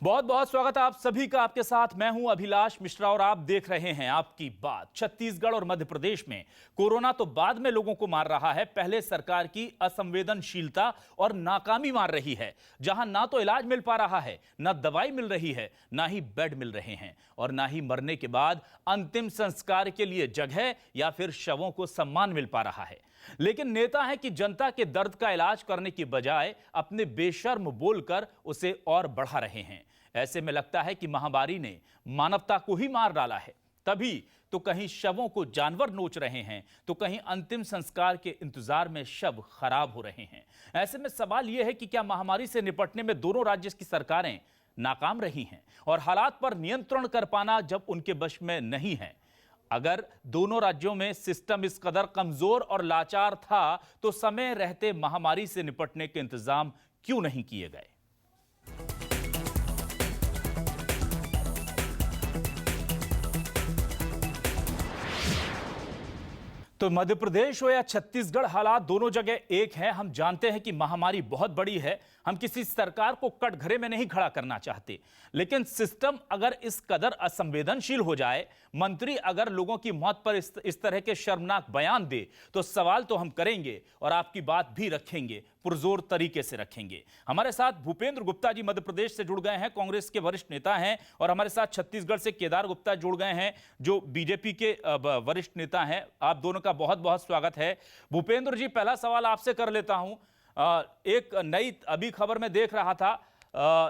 बहुत बहुत स्वागत है आप सभी का। आपके साथ मैं हूं अभिलाष मिश्रा और आप देख रहे हैं आपकी बात। छत्तीसगढ़ और मध्य प्रदेश में कोरोना तो बाद में लोगों को मार रहा है, पहले सरकार की असंवेदनशीलता और नाकामी मार रही है। जहां ना तो इलाज मिल पा रहा है, ना दवाई मिल रही है, ना ही बेड मिल रहे हैं और ना ही मरने के बाद अंतिम संस्कार के लिए जगह या फिर शवों को सम्मान मिल पा रहा है। लेकिन नेता है कि जनता के दर्द का इलाज करने की बजाय अपने बेशर्म बोलकर उसे और बढ़ा रहे हैं। ऐसे में लगता है कि महामारी ने मानवता को ही मार डाला है। तभी तो कहीं शवों को जानवर नोच रहे हैं, तो कहीं अंतिम संस्कार के इंतजार में शव खराब हो रहे हैं। ऐसे में सवाल यह है कि क्या महामारी से निपटने में दोनों राज्य की सरकारें नाकाम रही हैं और हालात पर नियंत्रण कर पाना जब उनके वश में नहीं है। अगर दोनों राज्यों में सिस्टम इस कदर कमजोर और लाचार था तो समय रहते महामारी से निपटने के इंतजाम क्यों नहीं किए गए। तो मध्य प्रदेश हो या छत्तीसगढ़, हालात दोनों जगह एक है। हम जानते हैं कि महामारी बहुत बड़ी है। हम किसी सरकार को कटघरे में नहीं खड़ा करना चाहते, लेकिन सिस्टम अगर इस कदर असंवेदनशील हो जाए, मंत्री अगर लोगों की मौत पर इस तरह के शर्मनाक बयान दे, तो सवाल तो हम करेंगे और आपकी बात भी रखेंगे, पुरजोर तरीके से रखेंगे। हमारे साथ भूपेंद्र गुप्ता जी मध्य प्रदेश से जुड़ गए हैं, कांग्रेस के वरिष्ठ नेता हैं, और हमारे साथ छत्तीसगढ़ से केदार गुप्ता जुड़ गए हैं जो बीजेपी के वरिष्ठ नेता हैं। आप दोनों का बहुत बहुत स्वागत है। भूपेंद्र जी, पहला सवाल आपसे कर लेता हूं। एक नई अभी खबर में देख रहा था,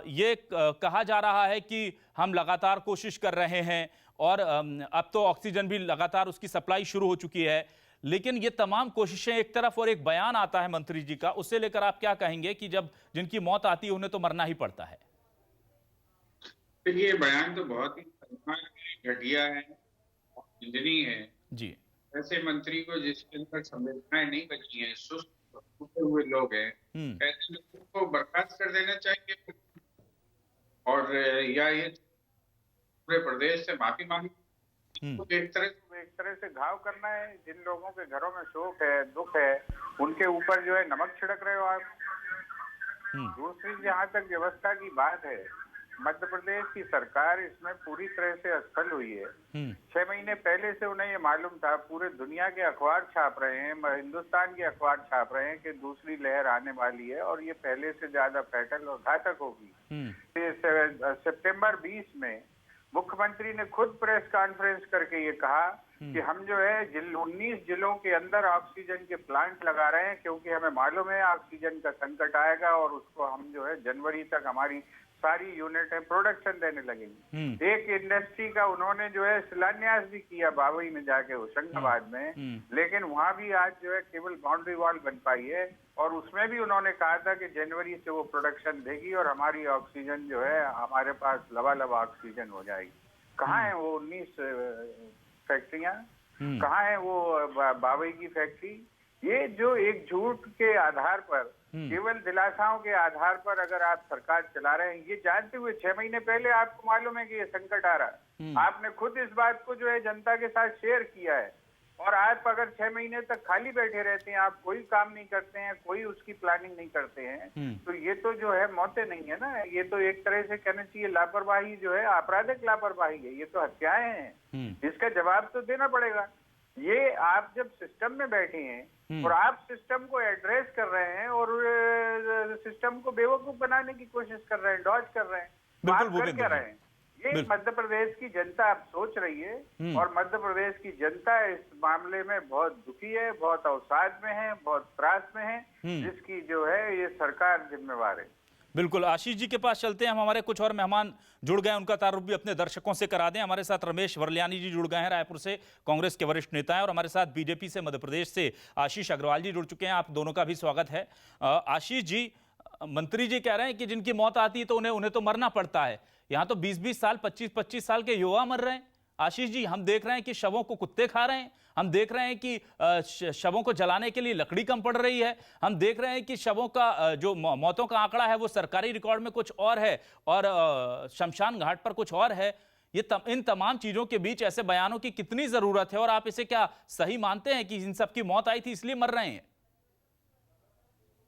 ये कहा जा रहा है कि हम लगातार कोशिश कर रहे हैं और अब तो ऑक्सीजन भी लगातार उसकी सप्लाई शुरू हो चुकी है, लेकिन ये तमाम कोशिशें एक तरफ और एक बयान आता है मंत्री जी का, उससे लेकर आप क्या कहेंगे कि जब जिनकी मौत आती है उन्हें तो मरना ही पड़ता है। ये बयान तो बहुत ही घटिया है, निंदनीय है जी। ऐसे मंत्री को जिसके अंदर संवेदनाएं नहीं बची हैं, सुस्त टूटे हुए लोग हैं, ऐसे मंत्री को बर्खास्त कर देना चाहिए और या ये पूरे प्रदेश से माफी मांगी। तो एक तरह से घाव करना है। जिन लोगों के घरों में शोक है, दुख है, उनके ऊपर जो है नमक छिड़क रहे हो आप। दूसरी जहां तक व्यवस्था की बात है, मध्य प्रदेश की सरकार इसमें पूरी तरह से असफल हुई है। 6 महीने पहले से उन्हें ये मालूम था, पूरे दुनिया के अखबार छाप रहे हैं, हिंदुस्तान के अखबार छाप रहे हैं कि दूसरी लहर आने वाली है और ये पहले से ज्यादा फैटल और घातक होगी। सितंबर 20 में मुख्यमंत्री ने खुद प्रेस कॉन्फ्रेंस करके ये कहा कि हम जो है 19 जिलों के अंदर ऑक्सीजन के प्लांट लगा रहे हैं, क्योंकि हमें मालूम है ऑक्सीजन का संकट आएगा और उसको हम जो है जनवरी तक हमारी सारी यूनिटें प्रोडक्शन देने लगेंगी। एक इंडस्ट्री का उन्होंने जो है शिलान्यास भी किया बावई में जाके, होशंगाबाद में, लेकिन वहां भी आज जो है केवल बाउंड्री वॉल बन पाई है और उसमें भी उन्होंने कहा था कि जनवरी से वो प्रोडक्शन देगी और हमारी ऑक्सीजन जो है हमारे पास लबालब ऑक्सीजन हो जाएगी। कहाँ है वो 19 फैक्ट्रियां, कहाँ है वो बावई की फैक्ट्री? ये जो एक झूठ के आधार पर, केवल दिलासाओं के आधार पर अगर आप सरकार चला रहे हैं, ये जानते हुए 6 महीने पहले आपको मालूम है कि ये संकट आ रहा है, आपने खुद इस बात को जो है जनता के साथ शेयर किया है, और आप अगर 6 महीने तक खाली बैठे रहते हैं, आप कोई काम नहीं करते हैं, कोई उसकी प्लानिंग नहीं करते हैं, तो ये तो जो है मौतें नहीं है ना, ये तो एक तरह से कहना चाहिए लापरवाही जो है, आपराधिक लापरवाही है, ये तो हत्याएं हैं, इसका जवाब तो देना पड़ेगा। ये आप जब सिस्टम में बैठे हैं और आप सिस्टम को एड्रेस कर रहे हैं और सिस्टम को बेवकूफ बनाने की कोशिश कर रहे हैं, डॉज कर रहे हैं, बात कर क्या रहे हैं? ये मध्य प्रदेश की जनता अब सोच रही है और मध्य प्रदेश की जनता इस मामले में बहुत दुखी है, बहुत अवसाद में है, बहुत त्रास में है, जिसकी जो है ये सरकार जिम्मेवार है। बिल्कुल। आशीष जी के पास चलते हैं हम, हमारे कुछ और मेहमान जुड़ गए, उनका तारुफ भी अपने दर्शकों से करा दें। हमारे साथ रमेश वर्ल्यानी जी जुड़ गए हैं, रायपुर से, कांग्रेस के वरिष्ठ नेता हैं, और हमारे साथ बीजेपी से मध्य प्रदेश से आशीष अग्रवाल जी जुड़ चुके हैं। आप दोनों का भी स्वागत है। आशीष जी, मंत्री जी कह रहे हैं कि जिनकी मौत आती है तो उन्हें तो मरना पड़ता है। यहाँ तो 20-20 साल, 25-25 साल के युवा मर रहे हैं। आशीष जी, हम देख रहे हैं कि शवों को कुत्ते खा रहे हैं, हम देख रहे हैं कि शवों को जलाने के लिए लकड़ी कम पड़ रही है, हम देख रहे हैं कि शवों का जो मौतों का आंकड़ा है वो सरकारी रिकॉर्ड में कुछ और है और शमशान घाट पर कुछ और है। इन तमाम चीजों के बीच ऐसे बयानों की कितनी जरूरत है और आप इसे क्या सही मानते हैं कि इन सब की मौत आई थी इसलिए मर रहे हैं?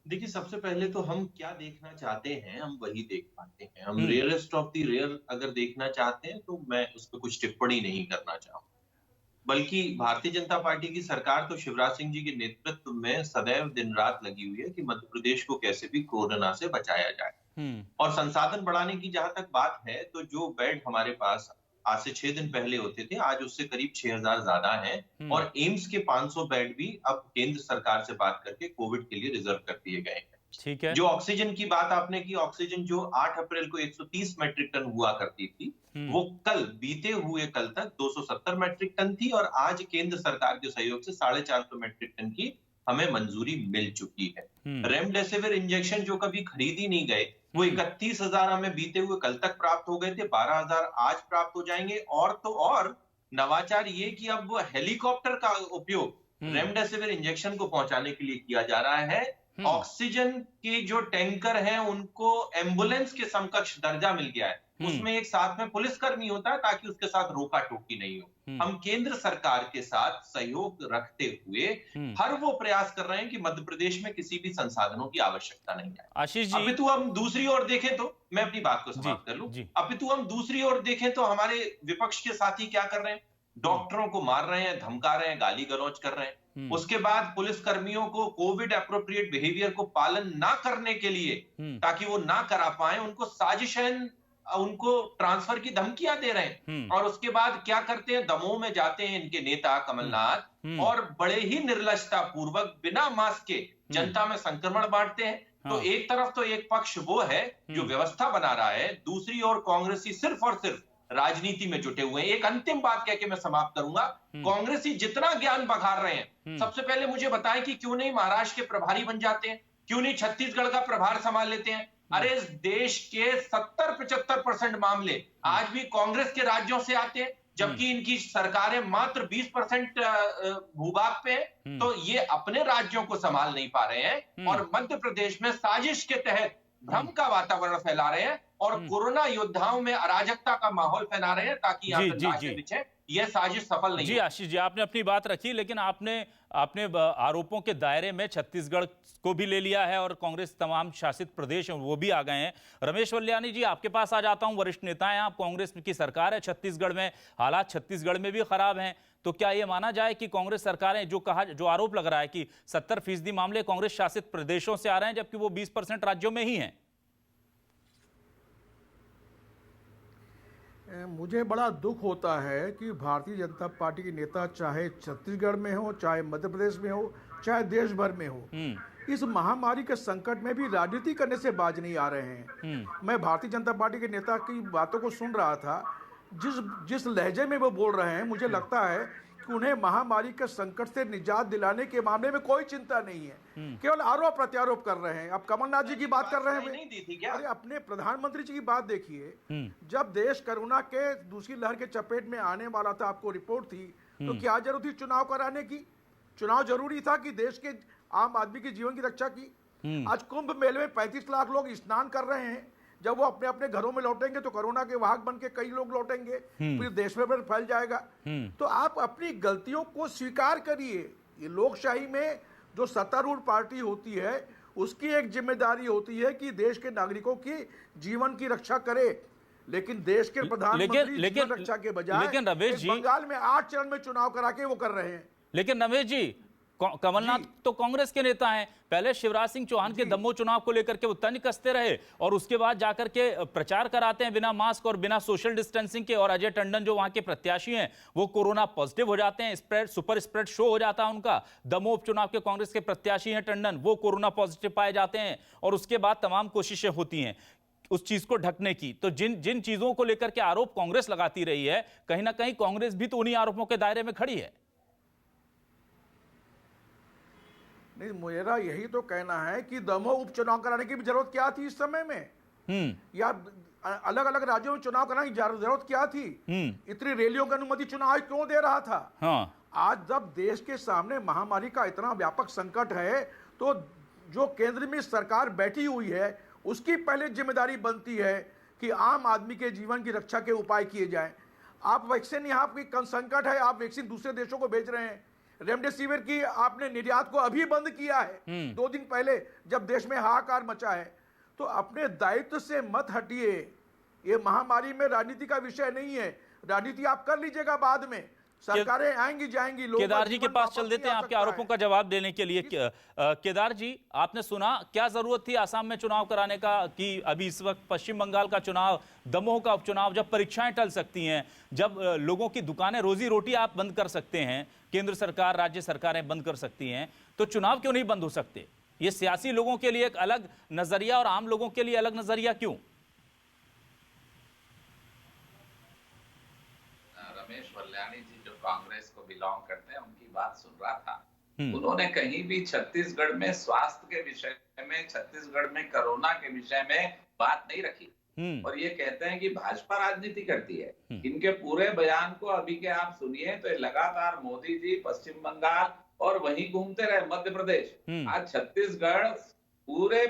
देखिए, सबसे पहले तो हम क्या देखना चाहते हैं, हम वही देख पाते हैं। हम हम्म। रेयरेस्ट ऑफ द रेयर अगर देखना चाहते हैं, तो मैं उस पे कुछ टिप्पणी नहीं करना चाहूँगा। बल्कि भारतीय जनता पार्टी की सरकार तो शिवराज सिंह जी के नेतृत्व में सदैव दिन-रात लगी हुई है कि मध्य प्रदेश को कैसे भी कोरोना से बचाया जाए। हम्म। और संसाधन बढ़ाने की जहाँ तक बात है, तो जो बेड हमारे पास आज से 6 दिन पहले होते थे, आज उससे करीब 6,000 ज़्यादा हैं हम्म। और एम्स के 500 बेड भी अब केंद्र सरकार से बात करके कोविड के लिए रिज़र्व कर दिए गए हैं। ठीक है। जो ऑक्सीजन की बात आपने की, ऑक्सीजन जो 8 अप्रैल को 130 मैट्रिक टन हुआ करती थी, हम्म। वो बीते हुए कल तक 270 मैट्रिक टन थी और आज केंद्र सरकार के सहयोग से 450 मैट्रिक टन की हमें मंजूरी मिल चुकी है। हम्म। रेमडेसिविर इंजेक्शन जो कभी खरीद ही नहीं गए, वो हम्म। 31,000 हमें बीते हुए कल तक प्राप्त हो गए थे, 12,000 आज प्राप्त हो जाएंगे। और तो और नवाचार ये कि अब हेलीकॉप्टर का उपयोग हम्म। रेमडेसिविर इंजेक्शन को पहुंचाने के लिए किया जा रहा है। ऑक्सीजन के जो टैंकर हैं उनको एम्बुलेंस के समकक्ष दर्जा मिल गया है। उसमें एक साथ में पुलिसकर्मी होता है ताकि उसके साथ रोका-टोकी नहीं हो। हम केंद्र सरकार के साथ सहयोग रखते हुए हर वो प्रयास कर रहे हैं कि मध्य प्रदेश में किसी भी संसाधनों की आवश्यकता नहीं है। आशीष जी। अपितु हम दूसरी ओर देखें तो मैं अपनी बात को जी समाप्त कर लूं। जी। अपितु हम दूसरी ओर देखें तो हमारे विपक्ष के साथी क्या कर रहे हैं? डॉक्टरों को मार रहे हैं, धमका रहे हैं, गाली गलौज कर रहे हैं। उसके बाद पुलिस कर्मियों को कोविड एप्रोप्रिएट बिहेवियर को पालन ना करने के लिए ताकि वो ना करा पाए, उनको साजिशन, उनको ट्रांसफर की धमकियां दे रहे हैं। और उसके बाद क्या करते हैं? दमोह में जाते हैं इनके नेता कमलनाथ और बड़े ही निर्लजता पूर्वक बिना मास्क के जनता में संक्रमण बांटते हैं। तो एक तरफ तो एक पक्ष वो है जो व्यवस्था बना रहा है, दूसरी ओर कांग्रेसी सिर्फ और सिर्फ राजनीति में जुटे हुए हैं। एक अंतिम बात कह के मैं समाप्त करूंगा। कांग्रेसी जितना ज्ञान बघार रहे हैं, सबसे पहले मुझे बताएं कि क्यों नहीं महाराष्ट्र के प्रभारी बन जाते हैं, क्यों नहीं छत्तीसगढ़ का प्रभार संभाल लेते हैं। अरे इस देश के 70-75% मामले आज भी कांग्रेस के राज्यों से आते हैं, जबकि इनकी सरकारें मात्र 20% भूभाग पे है। तो ये अपने राज्यों को संभाल नहीं पा रहे हैं और मध्य प्रदेश में साजिश के तहत भ्रम का वातावरण फैला रहे हैं और कोरोना योद्धाओं में अराजकता का माहौल फैला रहे हैं ताकि यहाँ पे लाशें बिछे। यह साजिश सफल नहीं जी। आशीष जी, आपने अपनी बात रखी, लेकिन आपने आरोपों के दायरे में छत्तीसगढ़ को भी ले लिया है और कांग्रेस तमाम शासित प्रदेश हैं वो भी आ गए हैं। रमेश वल्यानी जी, आपके पास आ जाता हूं। वरिष्ठ नेता हैं आप, कांग्रेस की सरकार है छत्तीसगढ़ में, हालात छत्तीसगढ़ में भी खराब हैं। तो क्या ये माना जाए कि कांग्रेस सरकारें जो आरोप लग रहा है कि 70% मामले कांग्रेस शासित प्रदेशों से आ रहे हैं, जबकि वो 20% राज्यों में ही हैं? मुझे बड़ा दुख होता है कि भारतीय जनता पार्टी के नेता चाहे छत्तीसगढ़ में हो, चाहे मध्य प्रदेश में हो, चाहे देश भर में हो, इस महामारी के संकट में भी राजनीति करने से बाज नहीं आ रहे हैं। मैं भारतीय जनता पार्टी के नेता की बातों को सुन रहा था, जिस लहजे में वो बोल रहे हैं, मुझे लगता है कि उन्हें महामारी के संकट से निजात दिलाने के मामले में कोई चिंता नहीं है, केवल आरोप प्रत्यारोप कर रहे हैं। अब कमलनाथ जी की बात कर रहे हैं, अरे अपने प्रधानमंत्री जी की बात देखिए। जब देश कोरोना के दूसरी लहर के चपेट में आने वाला था, आपको रिपोर्ट थी, तो क्या जरूरत थी चुनाव कराने की? चुनाव जरूरी था कि देश के आम आदमी के जीवन की रक्षा की। आज कुंभ मेले में 35 लाख लोग स्नान कर रहे हैं। जब वो अपने अपने घरों में लौटेंगे तो कोरोना के वाहक बन के कई लोग लौटेंगे, फिर देश में फैल जाएगा। तो आप अपनी गलतियों को स्वीकार करिए। ये लोकशाही में जो सत्तारूढ़ पार्टी होती है, उसकी एक जिम्मेदारी होती है कि देश के नागरिकों की जीवन की रक्षा करे। लेकिन देश के प्रधानमंत्री जीवन रक्षा के बजाय बंगाल में 8 चरण में चुनाव करा के वो कर रहे हैं। लेकिन रमेश जी, कमलनाथ तो कांग्रेस के नेता हैं। पहले शिवराज सिंह चौहान के दमोह चुनाव को लेकर के वो तंज कसते रहे और उसके बाद जाकर के प्रचार कराते हैं बिना मास्क और बिना सोशल डिस्टेंसिंग के। और अजय टंडन जो वहां के प्रत्याशी हैं, वो कोरोना पॉजिटिव हो जाते हैं, सुपर स्प्रेड शो हो जाता है उनका। दमोह उपचुनाव के कांग्रेस के प्रत्याशी हैं टंडन, वो कोरोना पॉजिटिव पाए जाते हैं और उसके बाद तमाम कोशिशें होती हैं उस चीज को ढकने की। तो जिन चीजों को लेकर के आरोप कांग्रेस लगाती रही है, कहीं ना कहीं कांग्रेस भी तो उन्हीं आरोपों के दायरे में खड़ी है। नहीं, मेरा यही तो कहना है कि दमोह उपचुनाव कराने की भी जरूरत क्या थी इस समय में? या अलग अलग राज्यों में चुनाव कराने की जरूरत क्या थी? इतनी रैलियों की अनुमति चुनाव आयोग क्यों दे रहा था? हाँ। आज जब देश के सामने महामारी का इतना व्यापक संकट है, तो जो केंद्र में सरकार बैठी हुई है, उसकी पहले जिम्मेदारी बनती है कि आम आदमी के जीवन की रक्षा के उपाय किए जाएं। आप वैक्सीन, यहाँ की संकट है, आप वैक्सीन दूसरे देशों को भेज रहे हैं। रेमडेसिविर की आपने निर्यात को अभी बंद किया है 2 दिन पहले, जब देश में हाहाकार मचा है। तो अपने दायित्व से मत हटिए। ये महामारी में राजनीति का विषय नहीं है, राजनीति आप कर लीजिएगा बाद में, सरकारें आएंगी जाएंगी। केदार जी के पास चल देते हैं आपके आरोपों का जवाब देने के लिए। केदार जी, आपने सुना क्या जरूरत थी आसाम में चुनाव कराने का, कि अभी इस वक्त पश्चिम बंगाल का चुनाव, दमोह का उपचुनाव, जब परीक्षाएं टल सकती हैं, जब लोगों की दुकानें, रोजी रोटी आप बंद कर सकते हैं, केंद्र सरकार, राज्य सरकारें बंद कर सकती हैं, तो चुनाव क्यों नहीं बंद हो सकते? ये सियासी लोगों के लिए एक अलग नजरिया और आम लोगों के लिए अलग नजरिया क्यों? रमेश वल्याणी जी जो कांग्रेस को बिलोंग करते हैं, उनकी बात सुन रहा था। उन्होंने कहीं भी छत्तीसगढ़ में स्वास्थ्य के विषय में, छत्तीसगढ़ में कोरोना के विषय में बात नहीं रखी। और ये कहते हैं कि भाजपा राजनीति करती है। इनके पूरे बयान को अभी के आप सुनिए तो लगातार मोदी जी पश्चिम बंगाल और वहीं घूमते रहे, मध्य प्रदेश। आज छत्तीसगढ़ पूरे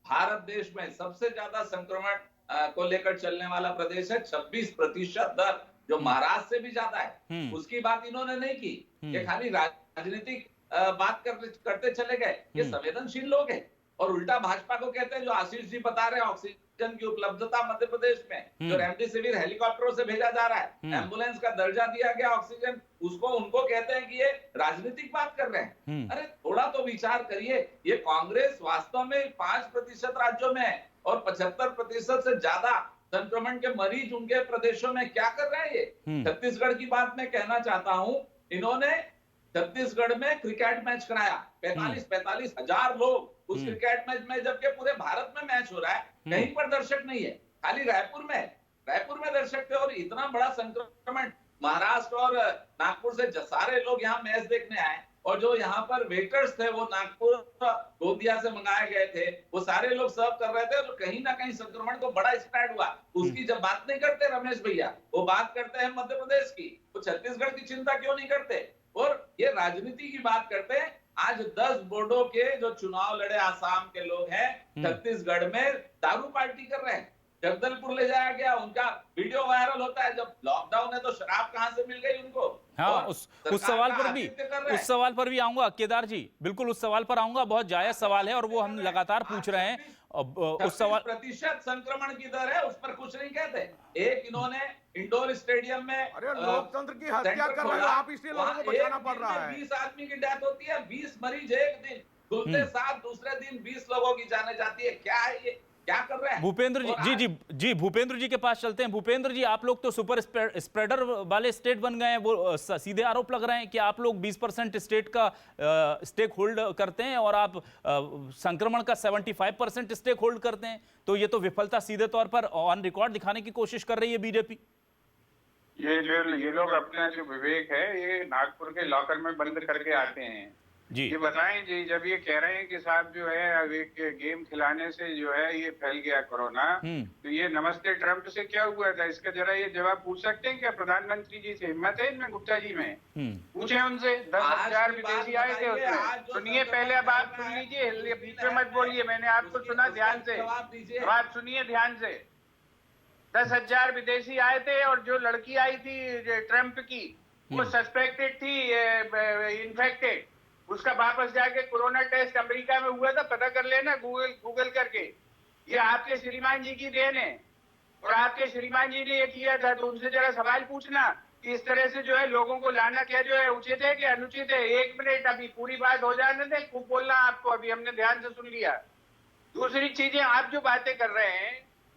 भारत देश में सबसे ज्यादा संक्रमण को लेकर चलने वाला प्रदेश है। 26% दर, जो महाराष्ट्र से भी ज्यादा है। उसकी बात इन्होंने नहीं की, ये खाली राजनीतिक बात करते चले गए। ये संवेदनशील लोग हैं। और उल्टा भाजपा को कहते हैं, जो आशीष जी बता रहे हैं, ऑक्सीजन की उपलब्धता मध्य प्रदेश में, जो रेमडेसिविर हेलीकॉप्टरों से भेजा जा रहा है, एम्बुलेंस का दर्जा दिया गया, ऑक्सीजन, उसको उनको कहते हैं कि ये राजनीतिक बात कर रहे हैं। अरे थोड़ा तो विचार करिए। ये कांग्रेस वास्तव में 5% राज्यों में है और 75% से ज्यादा संक्रमण के मरीज उनके प्रदेशों में क्या कर रहे हैं ये? छत्तीसगढ़ की बात मैं कहना चाहता हूं, इन्होंने छत्तीसगढ़ में क्रिकेट मैच कराया, 45 हजार लोग उस क्रिकेट मैच में, जबकि पूरे भारत में मैच हो रहा है, कहीं पर दर्शक नहीं है, खाली रायपुर में दर्शक थे। और इतना बड़ा संक्रमण, महाराष्ट्र और नागपुर से सारे लोग यहाँ मैच देखने आए। और जो यहाँ पर वेटर्स थे, वो नागपुर, गोंदिया से मंगाए गए थे, वो सारे लोग सर्व कर रहे थे। तो कहीं ना कहीं संक्रमण को बड़ा स्प्रेड हुआ। उसकी जब बात नहीं करते रमेश भैया, वो बात करते हैं मध्य प्रदेश की, वो छत्तीसगढ़ की चिंता क्यों नहीं करते? और ये राजनीति की बात करते हैं। आज 10 बोर्डों के जो चुनाव लड़े आसाम के लोग हैं, छत्तीसगढ़ में दारू पार्टी कर रहे हैं। जगदलपुर ले जाया गया, उनका वीडियो वायरल होता है। जब लॉकडाउन है तो शराब कहां से मिल गई उनको? हाँ, उस सवाल पर भी आऊंगा केदार जी, बिल्कुल उस सवाल पर आऊंगा। बहुत जायज सवाल है और वो हम लगातार पूछ रहे हैं। उस सवाल, प्रतिशत संक्रमण की दर है, उस पर कुछ नहीं कहते। एक इन्होंने इंडोर स्टेडियम में, अरे लोकतंत्र की हत्या कर रहे हो आप, इसलिए लोगों को बचाना पड़ रहा है। 20 आदमी की डेथ होती है, 20 मरीज एक दिन, खुलते साथ दूसरे दिन 20 लोगों की जाने जाती है। क्या है ये, क्या कर रहे हैं? भूपेंद्र जी, भूपेंद्र जी के पास चलते हैं। भूपेंद्र जी, आप लोग तो सुपर स्प्रेडर वाले स्टेट बन गए हैं। वो सीधे आरोप लग रहे हैं कि आप लोग 20% स्टेट का स्टेक होल्ड करते हैं और आप संक्रमण का 75% स्टेक होल्ड करते हैं। तो ये तो विफलता सीधे तौर पर ऑन रिकॉर्ड दिखाने की कोशिश कर रही है बीजेपी। ये लोग अपना जो विवेक है, ये नागपुर के लॉकर में बंद करके आते हैं जी। ये बताएं जी, जब ये कह रहे हैं कि साहब जो है अब एक गेम खिलाने से जो है ये फैल गया कोरोना, तो ये नमस्ते ट्रंप से क्या हुआ था, इसका जरा ये जवाब पूछ सकते हैं क्या प्रधानमंत्री जी से? हिम्मत है इनमें गुप्ता जी में? पूछे उनसे। 10,000 विदेशी आए थे उसमें। सुनिए पहले, अब आप सुन लीजिए, बीच में मत बोलिए। मैंने आपको सुना ध्यान से, बात सुनिए ध्यान से। 10,000 विदेशी आए थे और जो लड़की आई थी ट्रंप की, वो सस्पेक्टेड थी इन्फेक्टेड। उसका वापस जाके कोरोना टेस्ट अमेरिका में हुआ था, पता कर लेना गूगल करके। ये आपके श्रीमान जी की देन है और आपके श्रीमान जी ने ये किया था। तो उनसे जरा सवाल पूछना कि इस तरह से जो है लोगों को लाना क्या जो है उचित है कि अनुचित है। 1 मिनट, अभी पूरी बात हो जाने दें, खूब बोलना आपको, अभी हमने ध्यान से सुन लिया। दूसरी चीजें, आप जो बातें कर रहे हैं,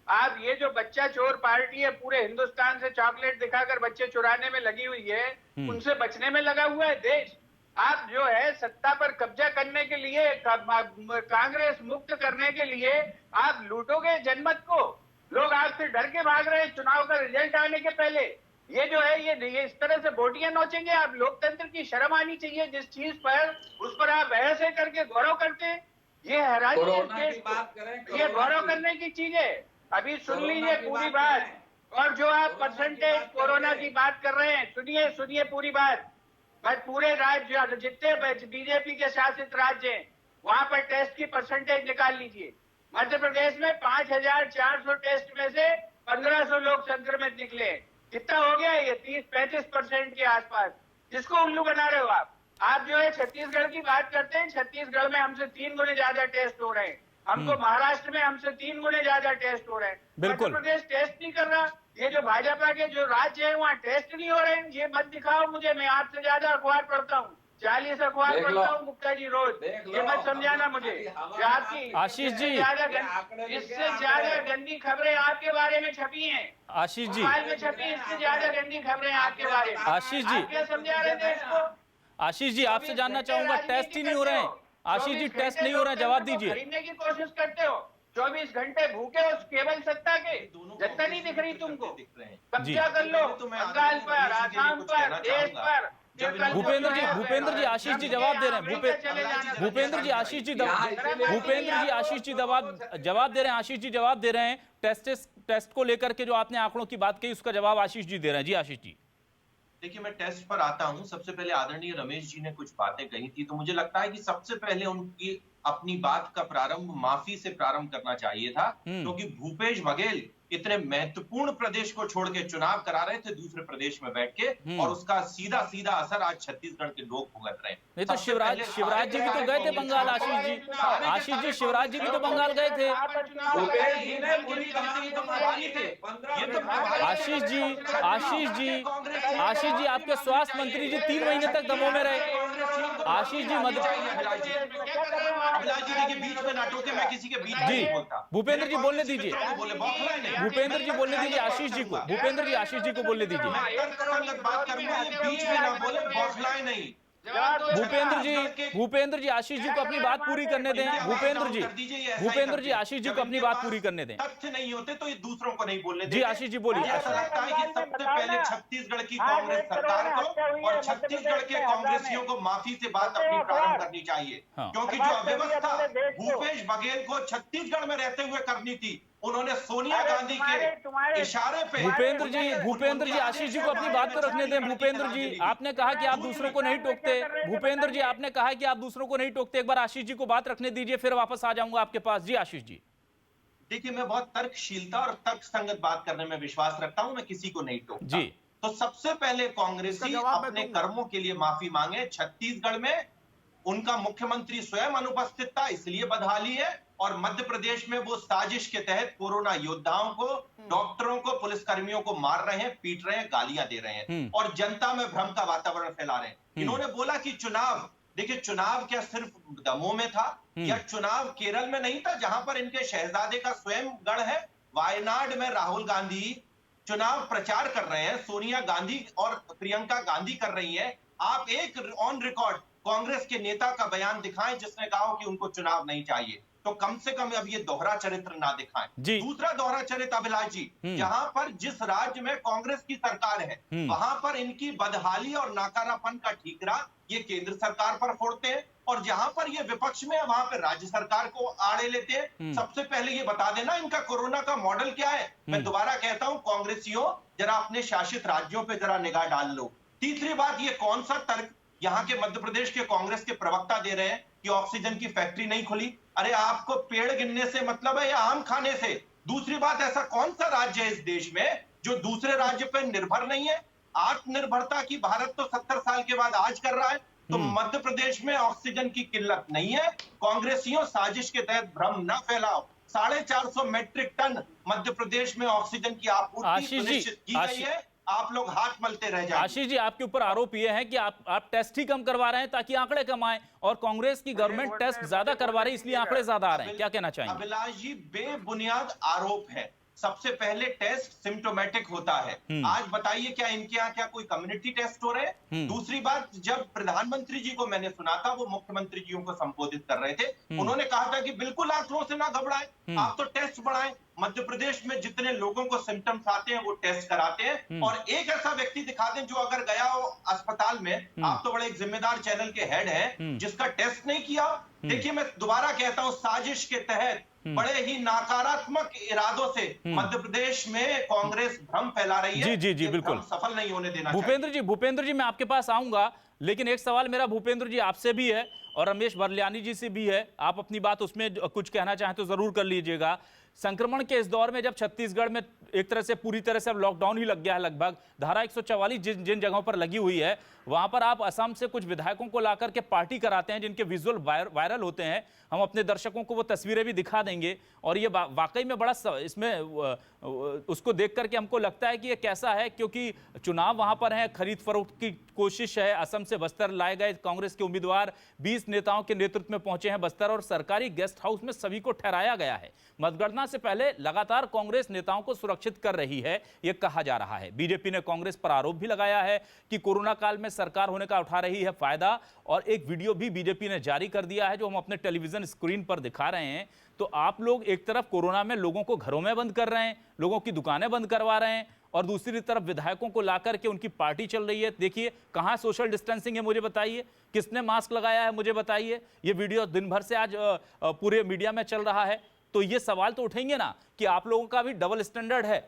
आप ये जो बच्चा चोर पार्टी है, पूरे हिंदुस्तान से चॉकलेट दिखाकर बच्चे चुराने में लगी हुई है, उनसे बचने में लगा हुआ है देश। आप जो है सत्ता पर कब्जा करने के लिए, कांग्रेस मुक्त करने के लिए आप लूटोगे जनमत को। लोग आपसे डर के भाग रहे हैं चुनाव का रिजल्ट आने के पहले। ये जो है ये इस तरह से बोटियां नोचेंगे आप। लोकतंत्र की शर्म आनी चाहिए। जिस चीज पर उस पर आप ऐसे करके गौरव करते, ये हैरानी है। ये गौरव करने की चीज है। अभी सुन लीजिए पूरी बात। और जो आप परसेंटेज कोरोना की बात कर रहे हैं, सुनिए पूरी बात। बस पूरे राज्य, जितने बीजेपी के शासित राज्य हैं, वहां पर टेस्ट की परसेंटेज निकाल लीजिए। मध्य प्रदेश में 5,400 टेस्ट में से 1,500 लोग संक्रमित निकले। कितना हो गया ये? 30-35% के आसपास। जिसको उल्लू बना रहे हो आप। आप जो है छत्तीसगढ़ की बात करते हैं, छत्तीसगढ़ में हमसे 3 गुने ज्यादा टेस्ट हो रहे हैं। हमको महाराष्ट्र में हमसे 3 गुने ज्यादा टेस्ट हो रहे हैं। बिल्कुल। मध्य प्रदेश टेस्ट नहीं कर रहा। ये जो भाजपा के जो राज्य है वहाँ टेस्ट नहीं हो रहे हैं। ये मत दिखाओ मुझे, मैं आपसे ज्यादा अखबार पढ़ता हूँ, 40 अखबार देख लो। पढ़ता हूँ गुप्ता जी रोज। देख लो। ये मत समझाना मुझे। हमारे कि आपकी आशीष जी। इससे ज्यादा गंदी खबरें आपके बारे में छपी हैं। आशीष जी, मोबाइल में छपी, इससे ज्यादा गंदी खबरें आपके बारे में। आशीष जी। आप क्या समझा रहे थे इसको? आशीष जी, आपसे जानना चाहूंगा, टेस्ट ही नहीं हो रहे हैं। आशीष जी, टेस्ट नहीं हो रहे हैं, जवाब दीजिए। खरीदने की कोशिश करते हो, 24 घंटे भूखे हो केवल सत्ता के, जनता नहीं दिख रही तुमको। कब्जा कर लो बंगाल पर, आसाम पर, देश पर। भूपेंद्र जी आशीष जी जवाब दे रहे हैं। भूपेंद्र जी आशीष जी जवाब दे रहे हैं। आशीष जी जवाब दे रहे हैं। टेस्ट को लेकर के जो आपने आंकड़ों की बात कही, उसका जवाब आशीष जी दे रहे हैं। जी आशीष जी। देखिए, मैं टेस्ट पर आता हूं। सबसे पहले आदरणीय रमेश जी ने कुछ बातें कही थी, तो मुझे लगता है कि सबसे पहले उनकी अपनी बात का प्रारंभ माफी से प्रारंभ करना चाहिए था, क्योंकि भूपेश बघेल इतने महत्वपूर्ण प्रदेश को छोड़ के चुनाव करा रहे थे दूसरे प्रदेश में बैठ के, और उसका सीधा सीधा असर आज छत्तीसगढ़ के लोग भुगत रहे हैं। नहीं तो शिवराज जी भी तो गए थे बंगाल। आशीष जी शिवराज जी भी तो बंगाल गए थे। आशीष जी आपके स्वास्थ्य मंत्री जी 3 महीने तक दमोह में रहे। आशीष जी अभिलाष जी देखिए, बीच में ना टोके, मैं किसी के बीच में नहीं बोलता। भूपेंद्र जी बोलने दीजिए। भूपेंद्र जी बोलने दीजिए आशीष जी को। भूपेंद्र जी आशीष जी को बोलने दीजिए। बात करूंगा, ये बीच में ना बोले, बौखलाए नहीं। भूपेंद्र जी आशीष जी को अपनी बात पूरी करने दें। भूपेंद्र जी आशीष जी को अपनी बात पूरी करने दें। तथ्य नहीं होते तो ये दूसरों को नहीं बोलने देते। जी आशीष जी बोलिए। ऐसा लगता है कि सबसे पहले छत्तीसगढ़ की कांग्रेस सरकार को और छत्तीसगढ़ के कांग्रेसियों को माफी से बात अपनी प्रारंभ करनी चाहिए, क्योंकि जो अव्यवस्था भूपेश बघेल को छत्तीसगढ़ में रहते हुए करनी थी, उन्होंने सोनिया गांधी के इशारे पे। भूपेंद्र जी आशीष जी को अपनी बात तो रखने दें। भूपेंद्र जी, आपने कहा कि आप दूसरों को नहीं टोकते। भूपेंद्र जी, आपने कहा कि आप दूसरों को नहीं टोकते। एक बार आशीष जी को बात रखने दीजिए, फिर वापस आ जाऊंगा आपके पास। जी आशीष जी। देखिए, मैं बहुत तर्कशीलता और तर्कसंगत बात करने में विश्वास रखता हूं, मैं किसी को नहीं टोकता। जी। तो सबसे पहले कांग्रेसी अपने कर्मों के लिए माफी मांगे। छत्तीसगढ़ में उनका मुख्यमंत्री स्वयं अनुपस्थित था, इसलिए बदहाली है, और मध्य प्रदेश में वो साजिश के तहत कोरोना योद्धाओं को, डॉक्टरों को, पुलिसकर्मियों को मार रहे हैं, पीट रहे हैं, गालियां दे रहे हैं और जनता में भ्रम का वातावरण फैला रहे हैं। इन्होंने बोला कि चुनाव, देखिए चुनाव क्या सिर्फ दमोह में था, या चुनाव केरल में नहीं था जहां पर इनके शहजादे का स्वयं गढ़ है। वायनाड में राहुल गांधी चुनाव प्रचार कर रहे हैं, सोनिया गांधी और प्रियंका गांधी कर रही है। आप एक ऑन रिकॉर्ड कांग्रेस के नेता का बयान दिखाएं जिसने कहा हो कि उनको चुनाव नहीं चाहिए, तो कम से कम अब ये दोहरा चरित्र ना दिखाएं। दूसरा दोहरा चरित्र अभिलाष जी, जहां पर जिस राज्य में कांग्रेस की सरकार है, वहां पर इनकी बदहाली और नाकारापन का ठीकरा ये केंद्र सरकार पर फोड़ते हैं, और जहां पर ये विपक्ष में है वहां पर राज्य सरकार को आड़े लेते हैं। सबसे पहले ये बता देना इनका कोरोना का मॉडल क्या है। मैं दोबारा कहता हूं, कांग्रेसियों जरा अपने शासित राज्यों पे जरा निगाह डाल लो। तीसरी बात, ये कौन सा तर्क यहाँ के मध्य प्रदेश के कांग्रेस के प्रवक्ता दे रहे हैं कि ऑक्सीजन की फैक्ट्री नहीं खुली। अरे आपको पेड़ गिनने से मतलब है या आम खाने से? दूसरी बात, ऐसा कौन सा राज्य है इस देश में जो दूसरे राज्य पर निर्भर नहीं है? आत्मनिर्भरता की भारत तो 70 साल के बाद आज कर रहा है, तो मध्य प्रदेश में ऑक्सीजन की किल्लत नहीं है। कांग्रेसियों, साजिश के तहत भ्रम न फैलाओ। 450 मेट्रिक टन मध्य प्रदेश में ऑक्सीजन की आपूर्ति सुनिश्चित की गई है, आप लोग हाथ मलते रह जाएं। आशीष जी, आपके ऊपर आरोप यह है कि आप टेस्ट ही कम करवा रहे हैं ताकि आंकड़े कम आए, और कांग्रेस की गवर्नमेंट टेस्ट ज्यादा करवा रही है इसलिए आंकड़े ज्यादा आ रहे हैं। क्या कहना चाहेंगे? अभिलाष जी, बेबुनियाद आरोप है। सबसे पहले टेस्ट सिम्टोमेटिक होता है। आज बताइए, क्या इनके यहाँ क्या कोई कम्युनिटी टेस्ट हो रहे हैं? दूसरी बात, जब प्रधानमंत्री जी को मैंने सुना था, वो मुख्यमंत्री जी को संबोधित कर रहे थे, उन्होंने कहा था कि बिल्कुल आंकड़ों से ना घबराएं, आप तो टेस्ट बढ़ाएं। मध्य प्रदेश में जितने लोगों को सिम्टम्स आते हैं वो टेस्ट कराते हैं, और एक ऐसा व्यक्ति दिखा दें जो अगर गया हो अस्पताल में, आप तो बड़े एक जिम्मेदार चैनल के हेड हैं, जिसका टेस्ट नहीं किया। देखिए, मैं दोबारा कहता हूं, साजिश के तहत बड़े ही नकारात्मक इरादों से मध्य प्रदेश में कांग्रेस भ्रम फैला रही है। जी बिल्कुल, सफल नहीं होने देना। भूपेंद्र जी मैं आपके पास आऊंगा। लेकिन एक सवाल मेरा भूपेंद्र जी आपसे भी है और रमेश बरलियानी जी से भी है, आप अपनी बात उसमें कुछ कहना चाहें तो जरूर कर लीजिएगा। संक्रमण के इस दौर में जब छत्तीसगढ़ में एक तरह से पूरी तरह से अब लॉकडाउन ही लग गया है, लगभग धारा 144 जिन जगहों पर लगी हुई है, वहां पर आप असम से कुछ विधायकों को लाकर के पार्टी कराते हैं जिनके विजुअल वायरल होते हैं। हम अपने दर्शकों को वो तस्वीरें भी दिखा देंगे और ये वाकई में बड़ा इसमें उसको देख करके हमको लगता है कि ये कैसा है, क्योंकि चुनाव वहां पर है, खरीद फरोख्त की कोशिश है। असम से बस्तर लाए गए कांग्रेस के उम्मीदवार 20 नेताओं के नेतृत्व में पहुंचे हैं बस्तर और सरकारी गेस्ट हाउस में सभी को ठहराया गया है। मतगणना से पहले लगातार कांग्रेस नेताओं को सुरक्षित कर रही है, यह कहा जा रहा है। बीजेपी ने कांग्रेस पर आरोप भी लगाया है कि कोरोना काल में सरकार होने का उठा रही है फायदा, और एक वीडियो भी बीजेपी ने जारी कर दिया है जो हम अपने टेलीविजन स्क्रीन पर दिखा रहे हैं। तो आप लोग एक तरफ कोरोना में लोगों को घरों में बंद कर रहे हैं, लोगों की दुकानें बंद करवा रहे हैं, और दूसरी तरफ विधायकों को लाकर के उनकी पार्टी चल रही है। देखिए कहां सोशल डिस्टेंसिंग है मुझे बताइए, किसने मास्क लगाया है मुझे बताइए। ये वीडियो दिन भर से आज पूरे मीडिया में चल रहा है, तो ये सवाल तो उठेंगे ना कि आप लोगों का भी डबल स्टैंडर्ड है।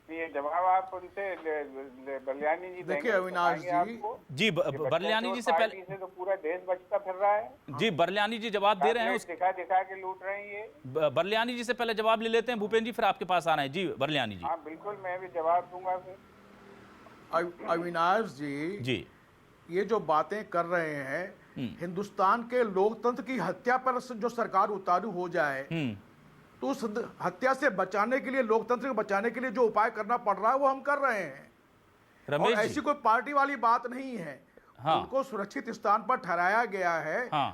ये जवाब आप उनसे बरलियानी जी देखिए अविनाश जी बरलियानी जी से पहले से तो पूरा देश बचता फिर रहा है जी, बरलियानी जी जवाब दे रहे हैं, दिखा दिखा के लूट रहे हैं ये। बरलियानी जी से पहले जवाब ले लेते हैं भूपेंद्र जी, फिर आपके पास आ रहे हैं। जी बरलियानी जी। हाँ बिल्कुल, मैं भी जवाब दूंगा फिर। अविनाश जी ये जो बातें कर रहे हैं, हिंदुस्तान के लोकतंत्र की हत्या पर जो सरकार उतारू हो जाए तो उस हत्या से बचाने के लिए, लोकतंत्र को बचाने के लिए जो उपाय करना पड़ रहा है वो हम कर रहे हैं। और ऐसी कोई पार्टी वाली बात नहीं है। हाँ। उनको सुरक्षित स्थान पर ठहराया गया है। हाँ।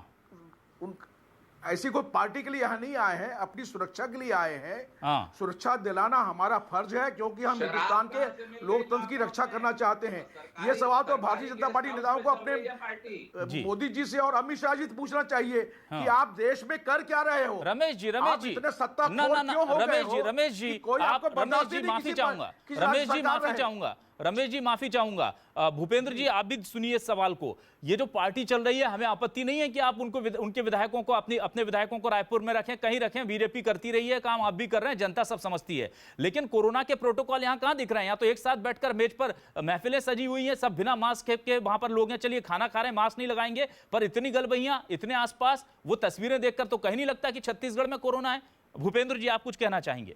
ऐसी कोई पार्टी के लिए यहाँ नहीं आए हैं, अपनी सुरक्षा के लिए आए हैं। हाँ। सुरक्षा दिलाना हमारा फर्ज है क्योंकि हम हिंदुस्तान के लोकतंत्र की रक्षा करना चाहते हैं। ये सवाल तो भारतीय जनता पार्टी नेताओं को अपने मोदी जी से और अमित शाह जी से पूछना चाहिए कि आप देश में कर क्या रहे हो। रमेश जी इतने सत्ता क्यों हो गए हो? रमेश जी माफी चाहूंगा, रमेश जी माफी चाहूंगा। भूपेंद्र जी आप भी सुनिए इस सवाल को। ये जो पार्टी चल रही है, हमें आपत्ति नहीं है कि आप उनके विधायकों को अपने विधायकों को रायपुर में रखें, कहीं रखें, बीजेपी करती रही है काम, आप भी कर रहे हैं, जनता सब समझती है। लेकिन कोरोना के प्रोटोकॉल यहाँ कहां दिख रहे हैं? यहाँ तो एक साथ बैठकर मेज पर महफिलें सजी हुई हैं, सब बिना मास्क के वहां पर लोग हैं, चलिए खाना खा रहे हैं, मास्क नहीं लगाएंगे, पर इतनी गलबहियां, इतने आसपास, वो तस्वीरें देखकर तो कहीं नहीं लगता कि छत्तीसगढ़ में कोरोना है। भूपेंद्र जी आप कुछ कहना चाहेंगे?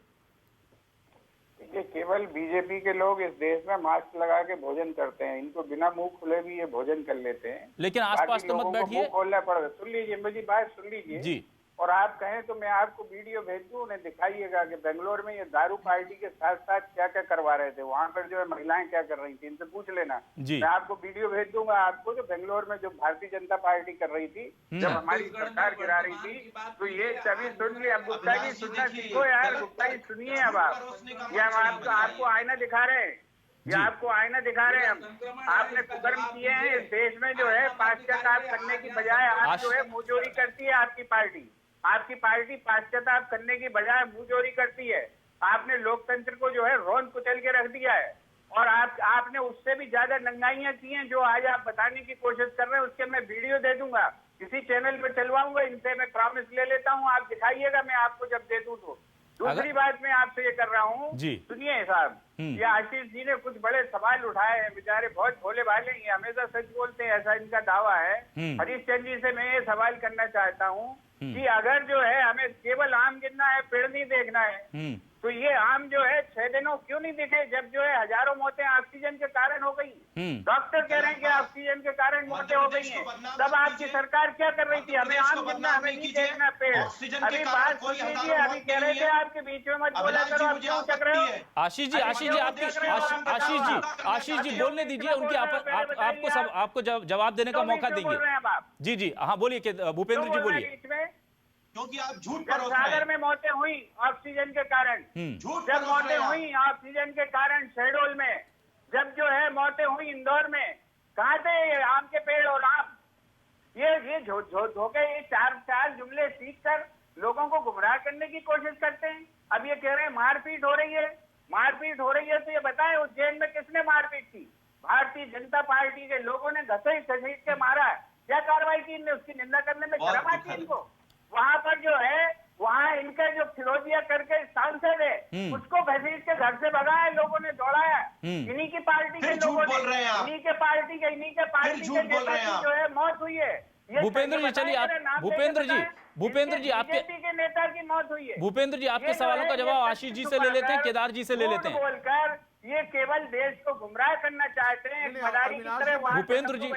ये केवल बीजेपी के लोग इस देश में मास्क लगा के भोजन करते हैं, इनको बिना मुंह खुले भी ये भोजन कर लेते हैं। लेकिन आसपास तो मत बैठिए, खोलना पड़ेगा। सुन लीजिए मेरी बात, सुन लीजिए जी। और आप कहें तो मैं आपको वीडियो भेज दूं, उन्हें दिखाइएगा कि बेंगलोर में ये दारू पार्टी के साथ साथ क्या क्या करवा रहे थे, वहां पर जो है महिलाएं क्या कर रही थी, इनसे पूछ लेना। मैं आपको वीडियो भेज दूंगा आपको, जो बेंगलोर में जो भारतीय जनता पार्टी कर रही थी जब हमारी सरकार गिरा रही थी। तो ये सभी सुन लिया। अब गुप्ता जी सुनना सीखो यार, गुप्ता जी सुनिए। अब आप ये हम आपको आईना दिखा रहे हैं, ये आपको आईना दिखा रहे हैं हम। आपने कुकर्म किए हैं इस देश में, जो है पाश्चाताप करने की बजाय आप जो है मुंहजोरी करती है आपकी पार्टी। आपकी पार्टी पाश्चाताप करने की बजाय मुंहजोरी करती है। आपने लोकतंत्र को जो है रोन कुचल के रख दिया है, और आपने उससे भी ज्यादा नंगाइयां की हैं जो आज आप बताने की कोशिश कर रहे हैं। उसके मैं वीडियो दे दूंगा, किसी चैनल पे चलवाऊंगा, इनसे मैं प्रॉमिस ले लेता हूं। आप दिखाइएगा, मैं आपको जब दे दूं तो। दूसरी बात मैं आपसे ये कर रहा हूँ, सुनिए साहब, ये आशीष जी ने कुछ बड़े सवाल उठाए हैं, बेचारे बहुत भोले भाले, ये हमेशा सच बोलते हैं, ऐसा इनका दावा है। हरीश चंद्र जी से मैं ये सवाल करना चाहता हूँ कि अगर जो है हमें केवल आम गिनना है, पेड़ नहीं देखना है, तो ये आम जो है 6 दिनों क्यों नहीं दिखे, जब जो है हजारों मौतें ऑक्सीजन के कारण हो गई। डॉक्टर कह रहे हैं कि ऑक्सीजन के कारण मौतें हो गई हैं। तब आपकी सरकार क्या कर रही थी? हमें आम गिनना, हमें नहीं देखना पेड़। अभी बात सुन लीजिए, अभी कह रहे थे आपके बीच में मत बोला करो, आप क्यों चक रहे हो? आशीष जी बोलने दीजिए, उनकी आपको जवाब देने का मौका देंगे। जी हाँ बोलिए भूपेंद्र जी बोलिए। क्योंकि आप झूठ पर सागर में मौतें हुई ऑक्सीजन के कारण, जब मौतें हुई ऑक्सीजन के कारण शहडोल में, जब जो है मौतें हुई इंदौर में, कहाँ थे ये आम के पेड़ और आम? ये धोखे, ये चार जुमले सीख कर लोगों को गुमराह करने की कोशिश करते हैं। अब ये कह रहे हैं मारपीट हो रही है, मारपीट हो रही है, तो ये बताएं उज्जैन में किसने मारपीट की? भारतीय जनता पार्टी के लोगों ने घसीट के मारा है। क्या कार्रवाई की इनने? उसकी निंदा करने में शर्म आती है इनको? वहां पर जो है वहाँ इनके जो फिरोजिया करके सांसद है उसको घसीट के घर से भगाया, लोगों ने दौड़ाया। इन्हीं की पार्टी के लोगों ने, इन्हीं के पार्टी के नेता की जो है मौत हुई है। भूपेंद्र जी चलिए आप, भूपेंद्र जी आपके के नेता की मौत हुई है। भूपेंद्र जी आपके सवालों का जवाब आशीष जी से ले लेते हैं, केदार जी से ले लेते हैं। बोलकर ये केवल देश को गुमराह करना चाहते हैं, मदारी की तरह वहाँ भूपेंद्र जी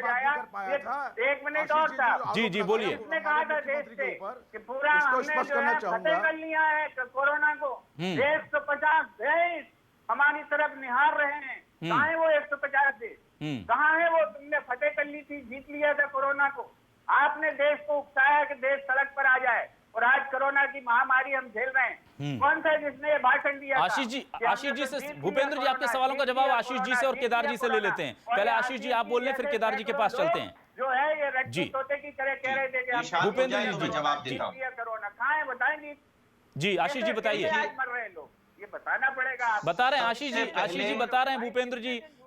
एक मिनट और था। जी बोलिए। उसने कहा था देश से कि पूरा हमने जो है फतेह कर लिया है कोरोना को। 150 देश हमारी तरफ निहार रहे हैं। कहाँ है वो 150 देश? कहाँ है वो? तुमने फतेह कर ली थी, जीत लिया था कोरोना को। आपने देश को उकसाया कि देश सड़क पर आ जाए, और आज कोरोना की महामारी हम झेल रहे हैं। कौन सा जिसने ये भाषण दिया? आशीष जी से भूपेंद्र जी आपके सवालों का जवाब आशीष जी से और केदार जी से ले लेते हैं। पहले आशीष जी आप बोल लें, फिर केदार जी के पास चलते हैं। जो है ये रज्जू तोते की तरह कह रहे थे कि भूपेंद्र जी जवाब देता हूं। कोरोना कहाँ है बताएंगे जी। आशीष जी बताइए। मर रहे हैं लोग, ये बताना पड़ेगा। बता रहे हैं आशीष जी बता रहे हैं।